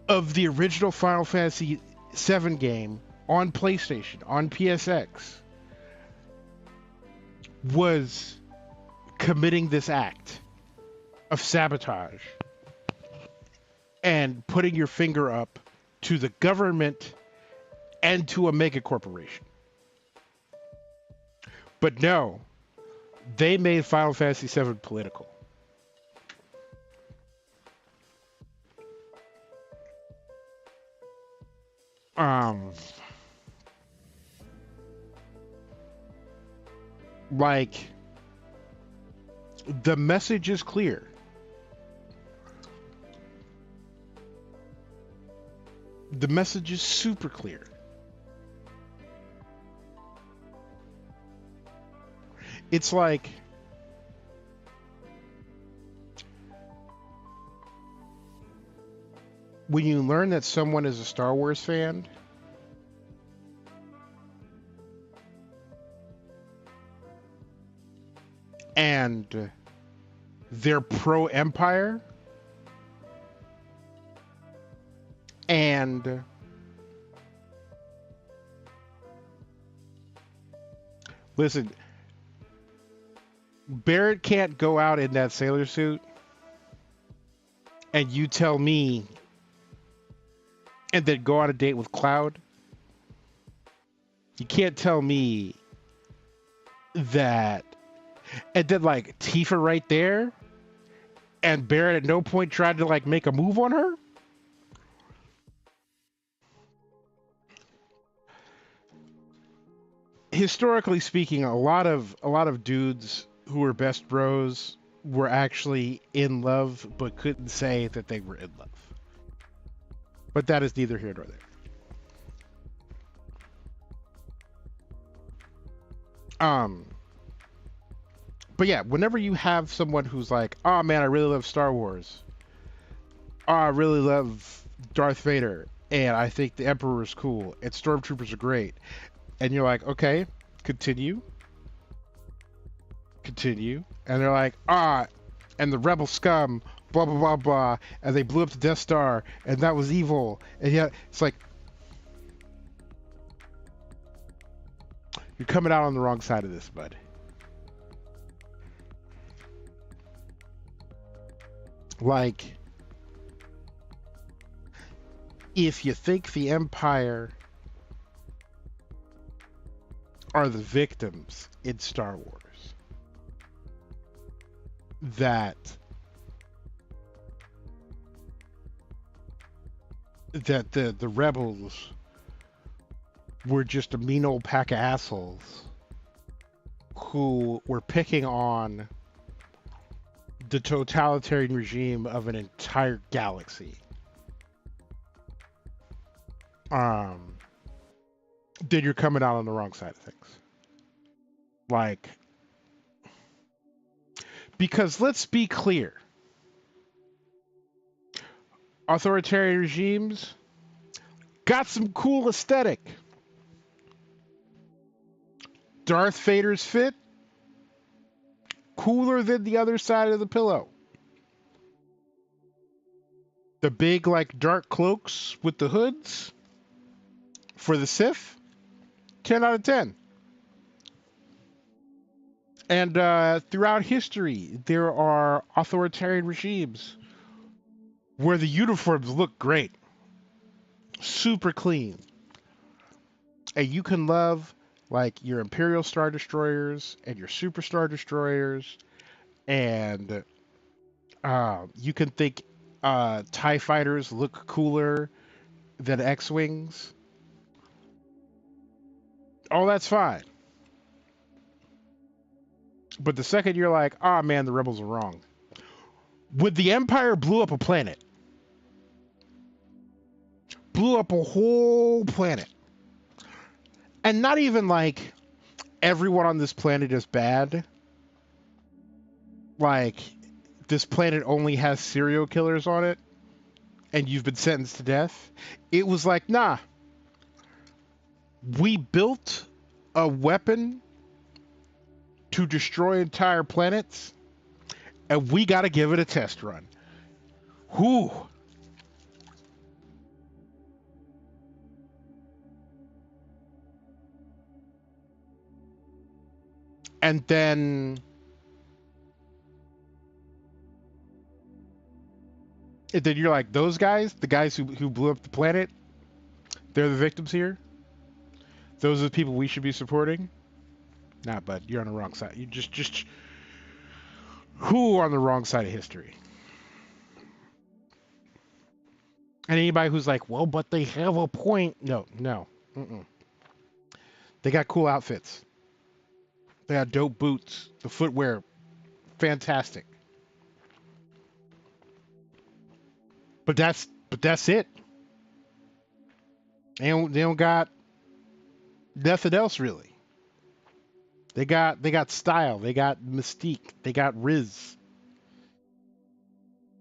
of the original Final Fantasy VII game on PlayStation, on PSX, was committing this act of sabotage and putting your finger up to the government and to a mega corporation. But no, they made Final Fantasy VII political. Like, the message is clear. The message is super clear. It's like when you learn that someone is a Star Wars fan, and they're pro-Empire, and listen, Barrett can't go out in that sailor suit and you tell me and then go on a date with Cloud. You can't tell me that. And then like Tifa right there and Barrett at no point tried to like make a move on her. historically speaking, a lot of dudes who were best bros were actually in love, but couldn't say that they were in love. But that is neither here nor there. Um, but yeah, whenever you have someone who's like, "Oh man, I really love Star Wars. Oh, I really love Darth Vader, and I think the Emperor is cool, and Stormtroopers are great," and you're like, "Okay, continue, continue," and they're like, "Ah, and the rebel scum, blah blah blah blah, and they blew up the Death Star, and that was evil," and yeah, it's like you're coming out on the wrong side of this, bud. Like, if you think the Empire are the victims in Star Wars, that the rebels were just a mean old pack of assholes who were picking on the totalitarian regime of an entire galaxy, um, then you're coming out on the wrong side of things. Like, because let's be clear, authoritarian regimes got some cool aesthetic. Darth Vader's fit, cooler than the other side of the pillow. The big, like, dark cloaks with the hoods for the Sith, 10 out of 10. And throughout history, there are authoritarian regimes where the uniforms look great, super clean. And you can love, like, your Imperial Star Destroyers and your Super Star Destroyers, and you can think TIE Fighters look cooler than X-Wings. Oh, that's fine. But the second you're like, "Ah, man, the rebels are wrong," when the Empire blew up a planet, blew up a whole planet, and not even like everyone on this planet is bad. Like, this planet only has serial killers on it, and you've been sentenced to death. It was like, nah, we built a weapon to destroy entire planets, and we got to give it a test run. Whew. And then you're like, those guys, the guys who blew up the planet, they're the victims here. Those are the people we should be supporting. Nah, bud, you're on the wrong side. You just who on the wrong side of history. And anybody who's like, well, but they have a point. No. Mm-mm. They got cool outfits. They got dope boots. The footwear, fantastic. But that's it. They don't got nothing else really. They got style. They got mystique. They got riz.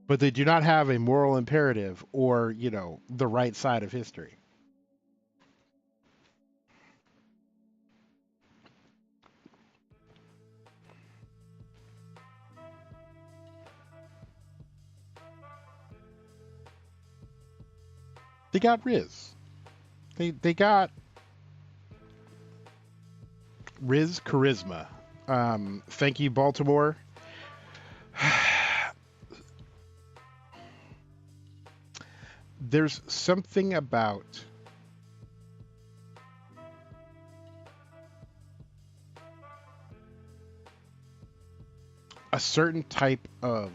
But they do not have a moral imperative or, the right side of history. They got riz. They got riz charisma. Thank you, Baltimore. There's something about a certain type of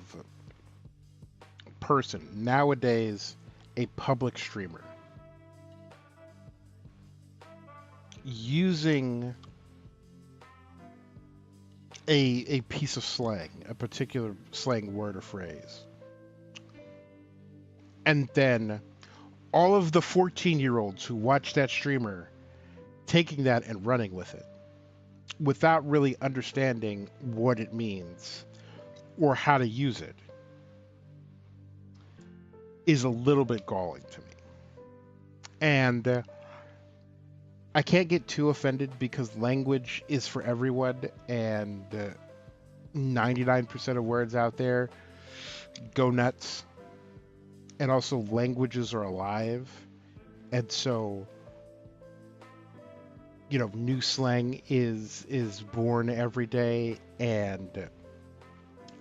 person nowadays, a public streamer, using a piece of slang, a particular slang word or phrase. And then all of the 14-year-olds who watch that streamer taking that and running with it without really understanding what it means or how to use it is a little bit galling to me. And I can't get too offended because language is for everyone, and 99% of words out there go nuts. And also, languages are alive. And so, new slang is born every day, and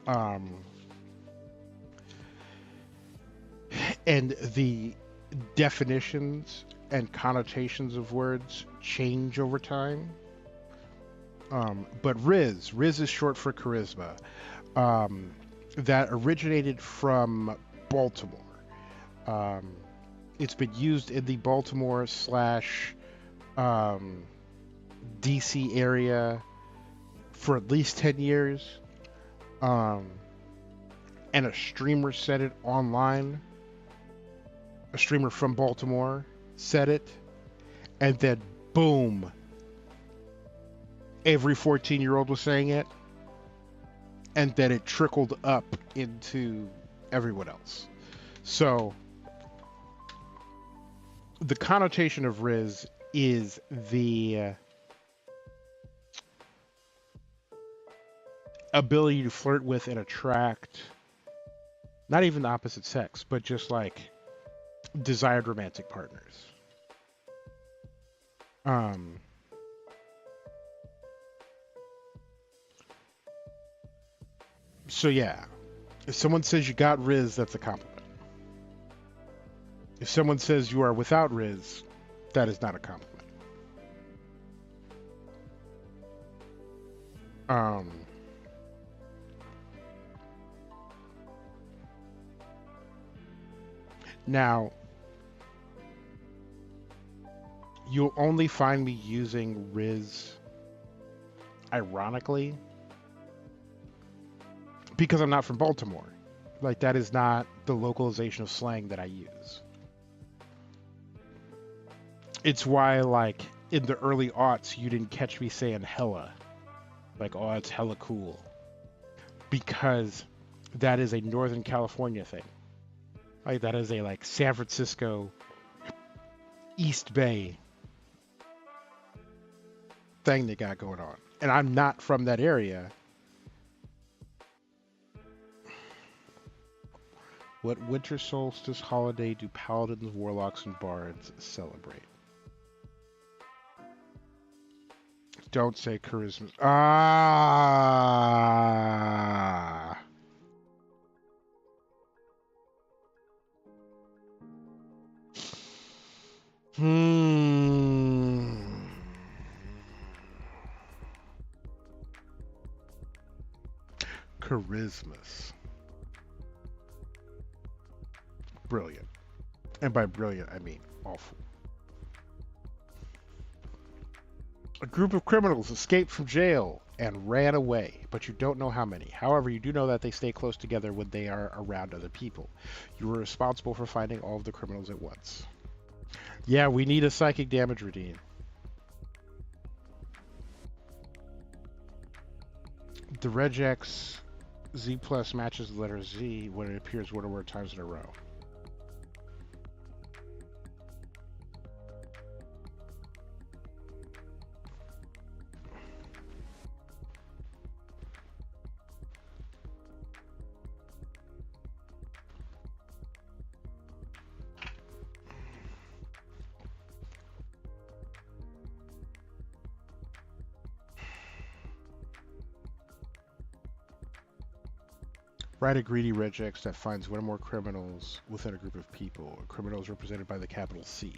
um, the definitions and connotations of words change over time. But Riz is short for charisma. That originated from Baltimore. It's been used in the Baltimore slash DC area for at least 10 years. And a streamer said it online. A streamer from Baltimore said it. And then, boom, every 14-year-old was saying it. And then it trickled up into everyone else. So, the connotation of Riz is the ability to flirt with and attract not even the opposite sex, but just like desired romantic partners. So yeah, if someone says you got Riz, that's a compliment. If someone says you are without Riz, that is not a compliment. Now, you'll only find me using Riz ironically because I'm not from Baltimore. Like, that is not the localization of slang that I use. It's why, like, in the early aughts, you didn't catch me saying hella. Like, oh, it's hella cool. Because that is a Northern California thing. Like, that is a, like, San Francisco, East Bay thing they got going on. And I'm not from that area. What winter solstice holiday do paladins, warlocks, and bards celebrate? Don't say charisma. Ah. Charismas. Brilliant. And by brilliant, I mean awful. A group of criminals escaped from jail and ran away, but you don't know how many. However, you do know that they stay close together when they are around other people. You are responsible for finding all of the criminals at once. Yeah, we need a psychic damage routine. The regex Z plus matches the letter Z when it appears one or more times in a row. Write a greedy regex that finds one or more criminals within a group of people. A criminal is represented by the capital C.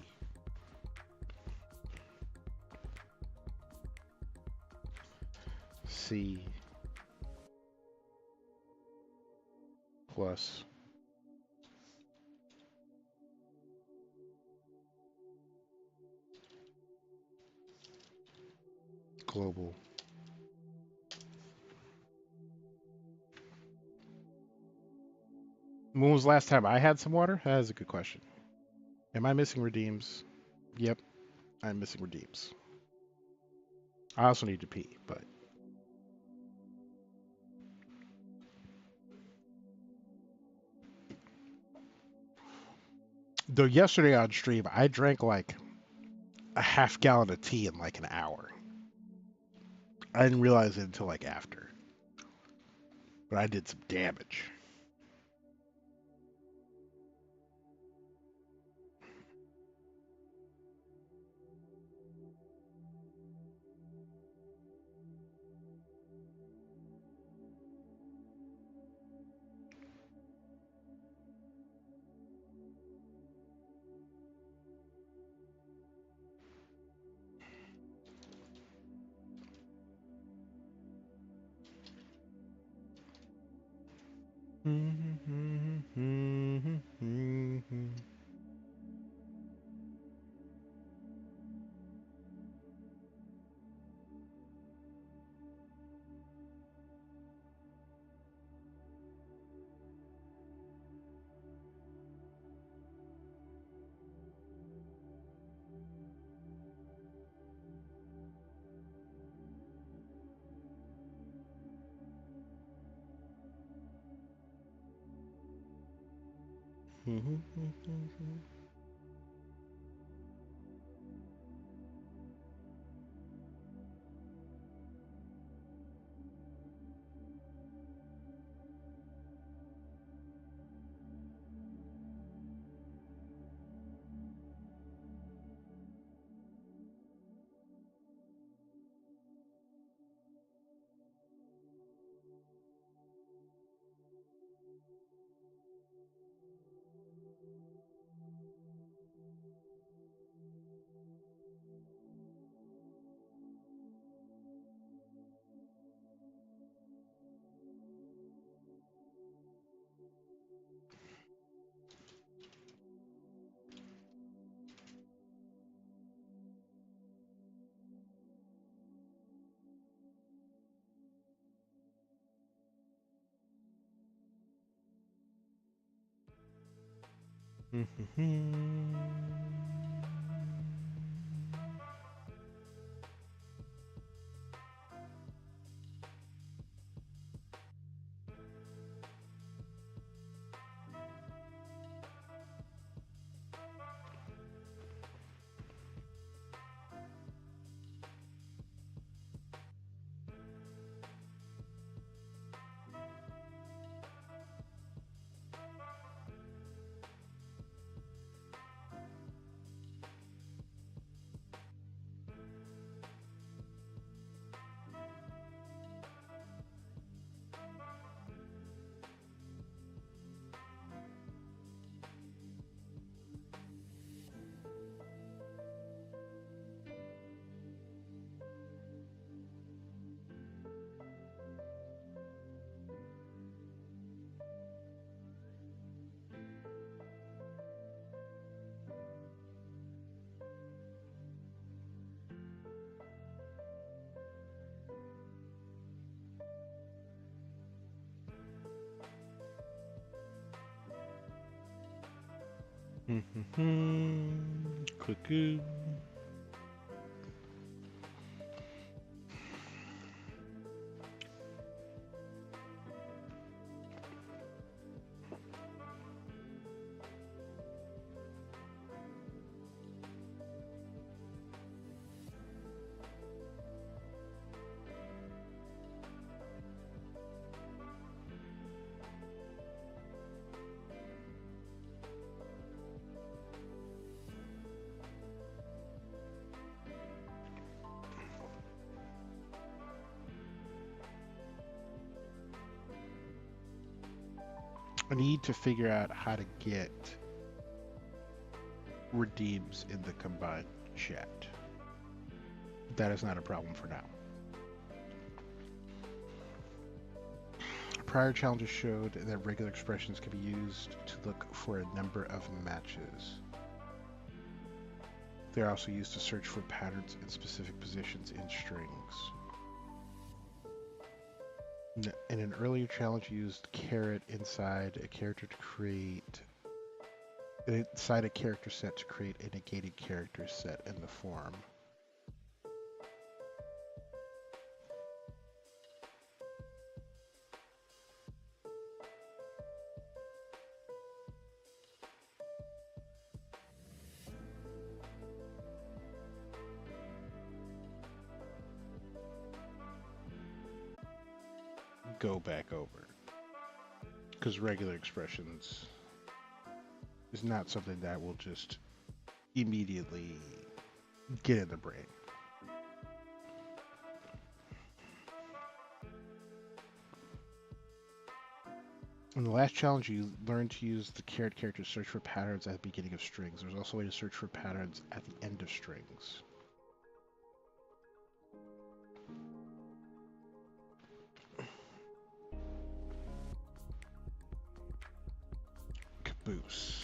C plus global When was the last time I had some water? That is a good question. Am I missing redeems? Yep, I'm missing redeems. I also need to pee, but though yesterday on stream I drank like a half gallon of tea in like an hour. I didn't realize it until like after, but I did some damage. Cuckoo. I need to figure out how to get redeems in the combined chat. That is not a problem for now. Prior challenges showed that regular expressions can be used to look for a number of matches. They're also used to search for patterns in specific positions in strings. In an earlier challenge, you used caret inside a character to create inside a character set to create a negated character set in the form. Go back over. Because regular expressions is not something that will just immediately get in the brain. In the last challenge, you learned to use the caret character to search for patterns at the beginning of strings. There's also a way to search for patterns at the end of strings. Caboose.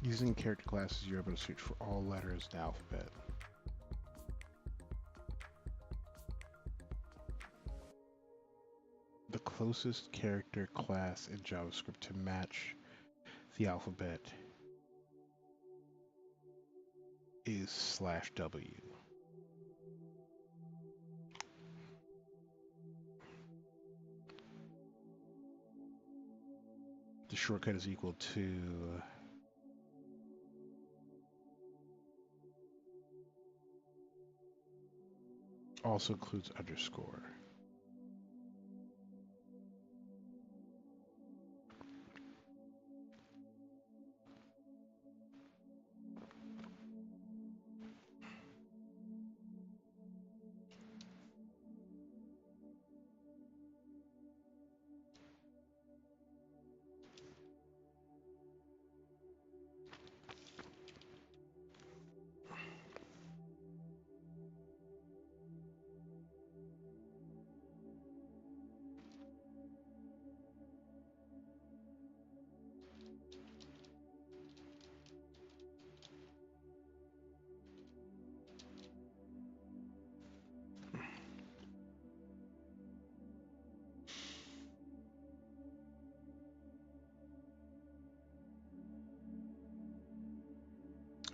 Using character classes, you're able to search for all letters in the alphabet. The closest character class in JavaScript to match the alphabet is /W. The shortcut is equal to also includes underscore.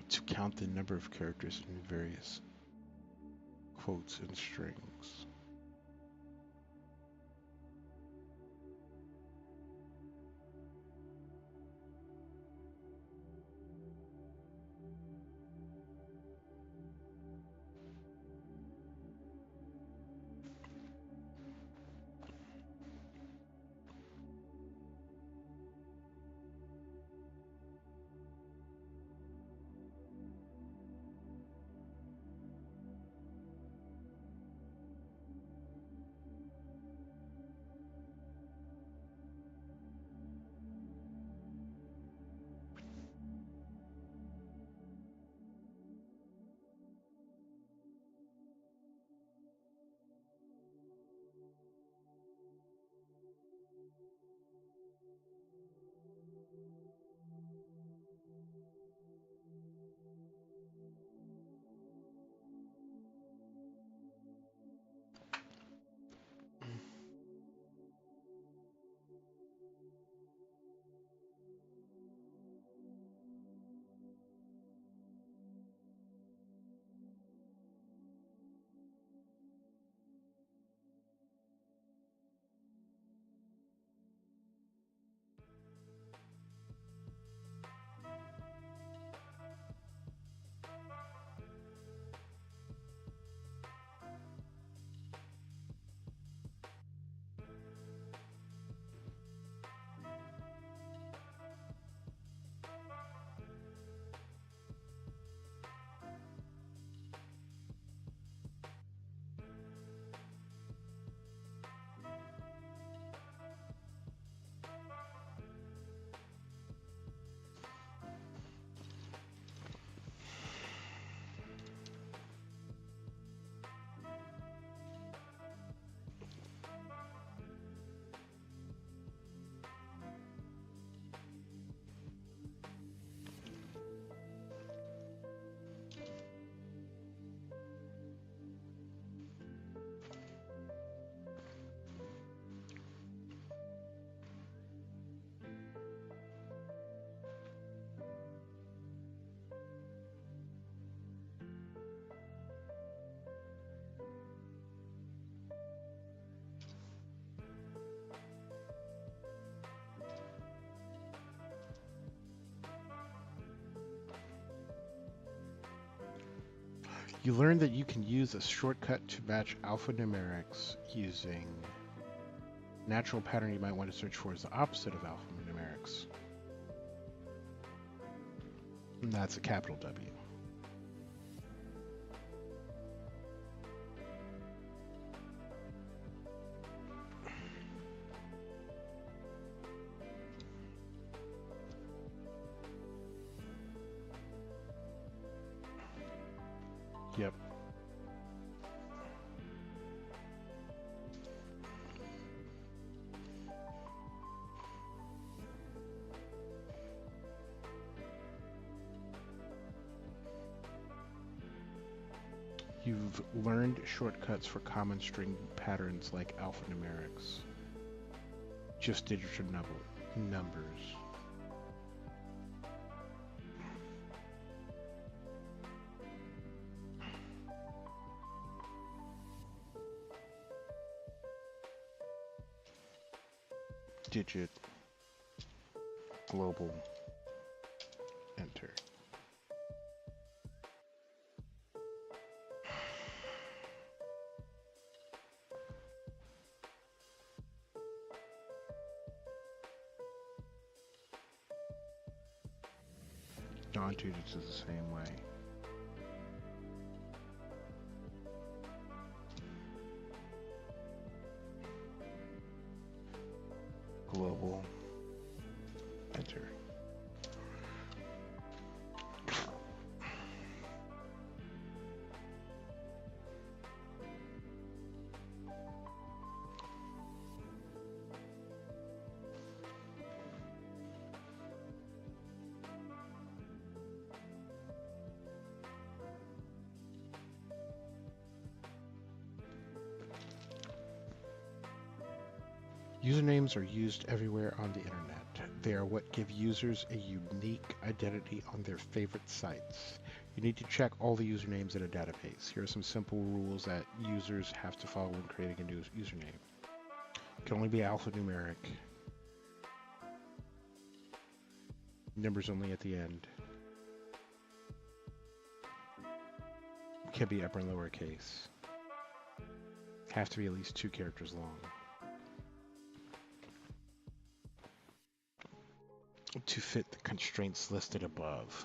To count the number of characters in various quotes and strings. You learn that you can use a shortcut to match alphanumerics using natural pattern you might want to search for is the opposite of alphanumerics. And that's a capital W. Yep. You've learned shortcuts for common string patterns like alphanumerics. Just digits or numbers. Digit, global, enter. Non-digits is the same way. Global, enter. Usernames are used everywhere on the internet. They are what give users a unique identity on their favorite sites. You need to check all the usernames in a database. Here are some simple rules that users have to follow when creating a new username. It can only be alphanumeric. Numbers only at the end. It can be upper and lowercase. Have to be at least 2 characters long. To fit the constraints listed above.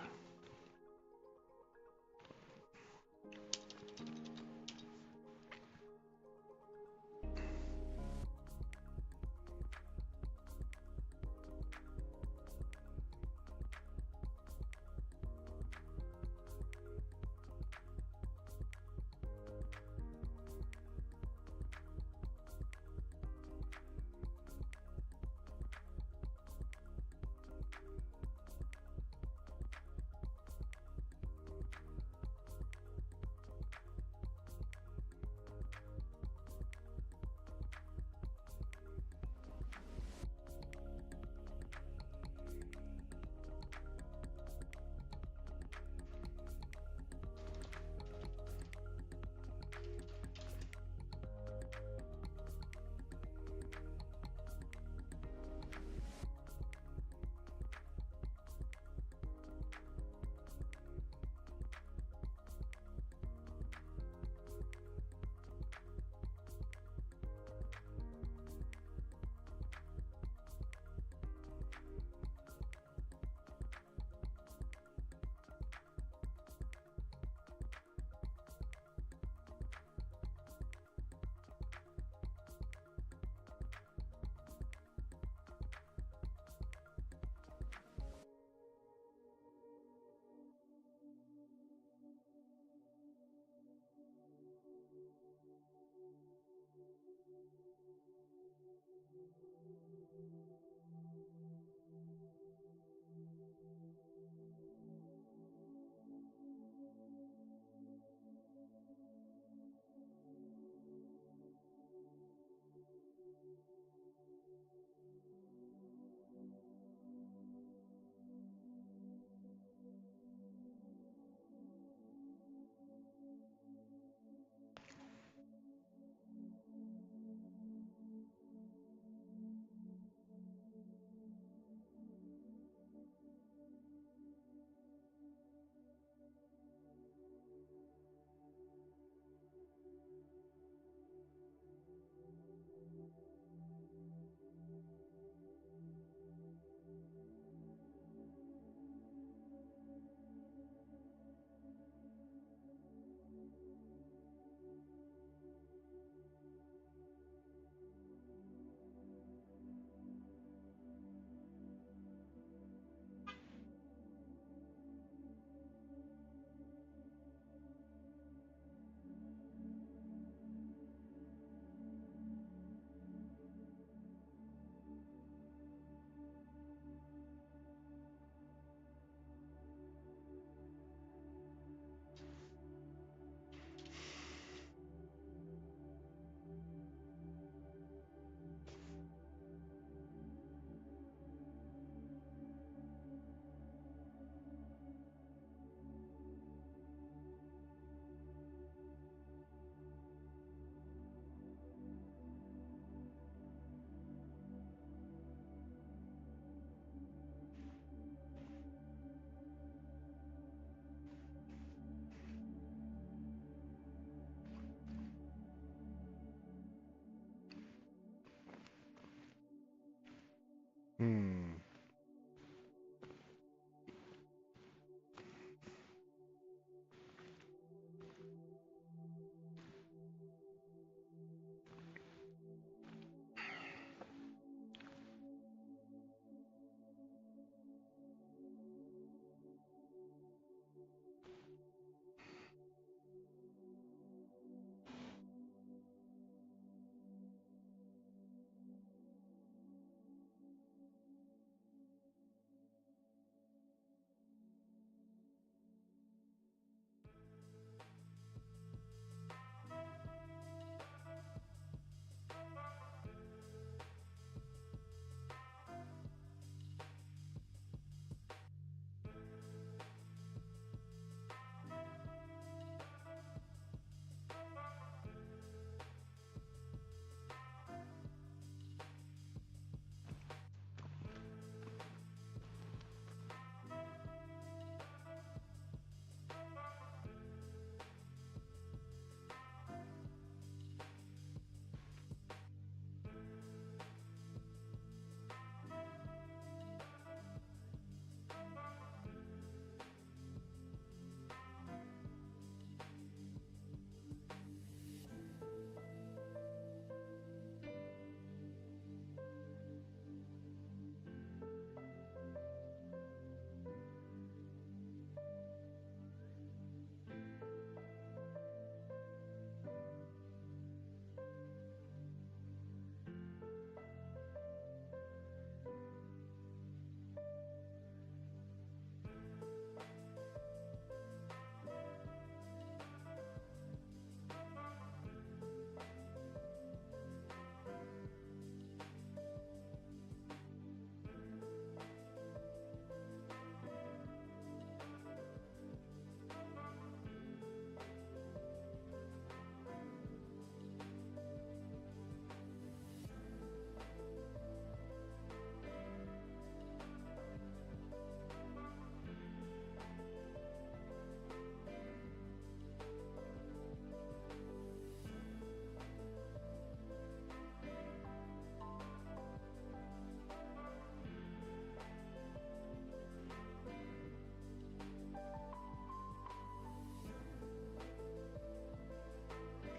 Hmm.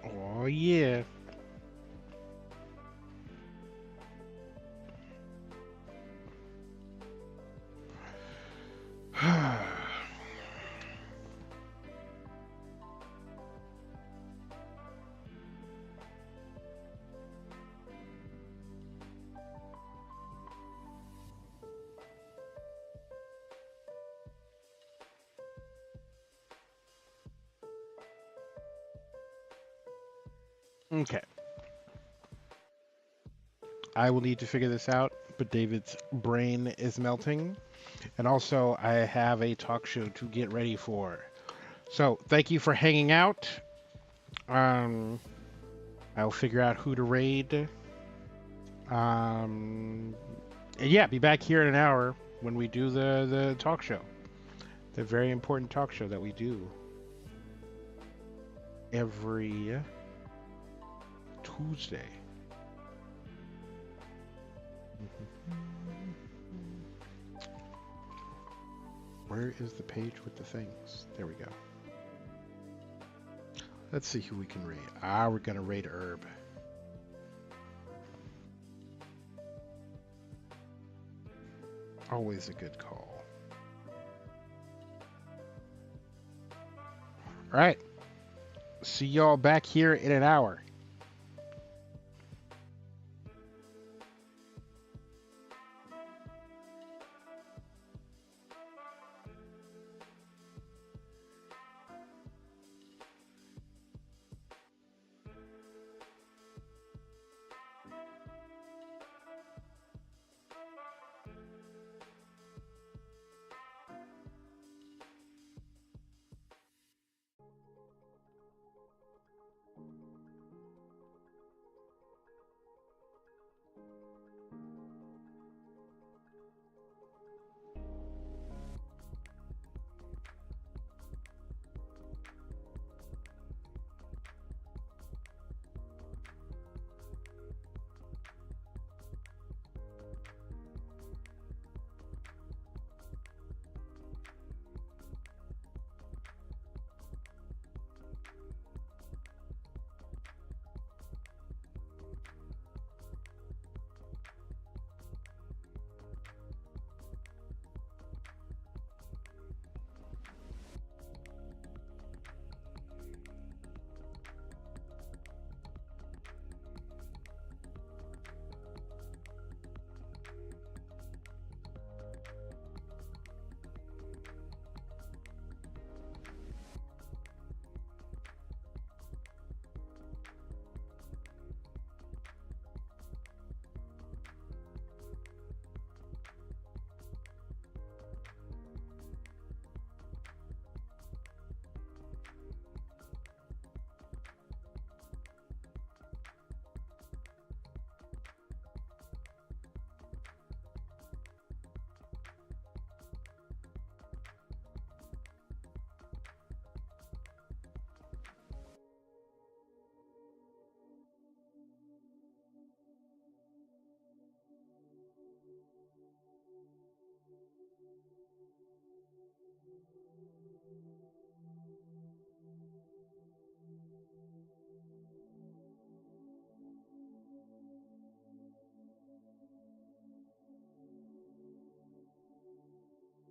Oh yeah. Okay. I will need to figure this out, but David's brain is melting. And also, I have a talk show to get ready for. So, thank you for hanging out. Um, I'll figure out who to raid. Um, and yeah, be back here in an hour when we do the talk show. The very important talk show that we do every Tuesday. Where is the page with the things? There we go. Let's see who we can raid. We're gonna raid Herb. Always a good call. All right. See y'all back here in an hour.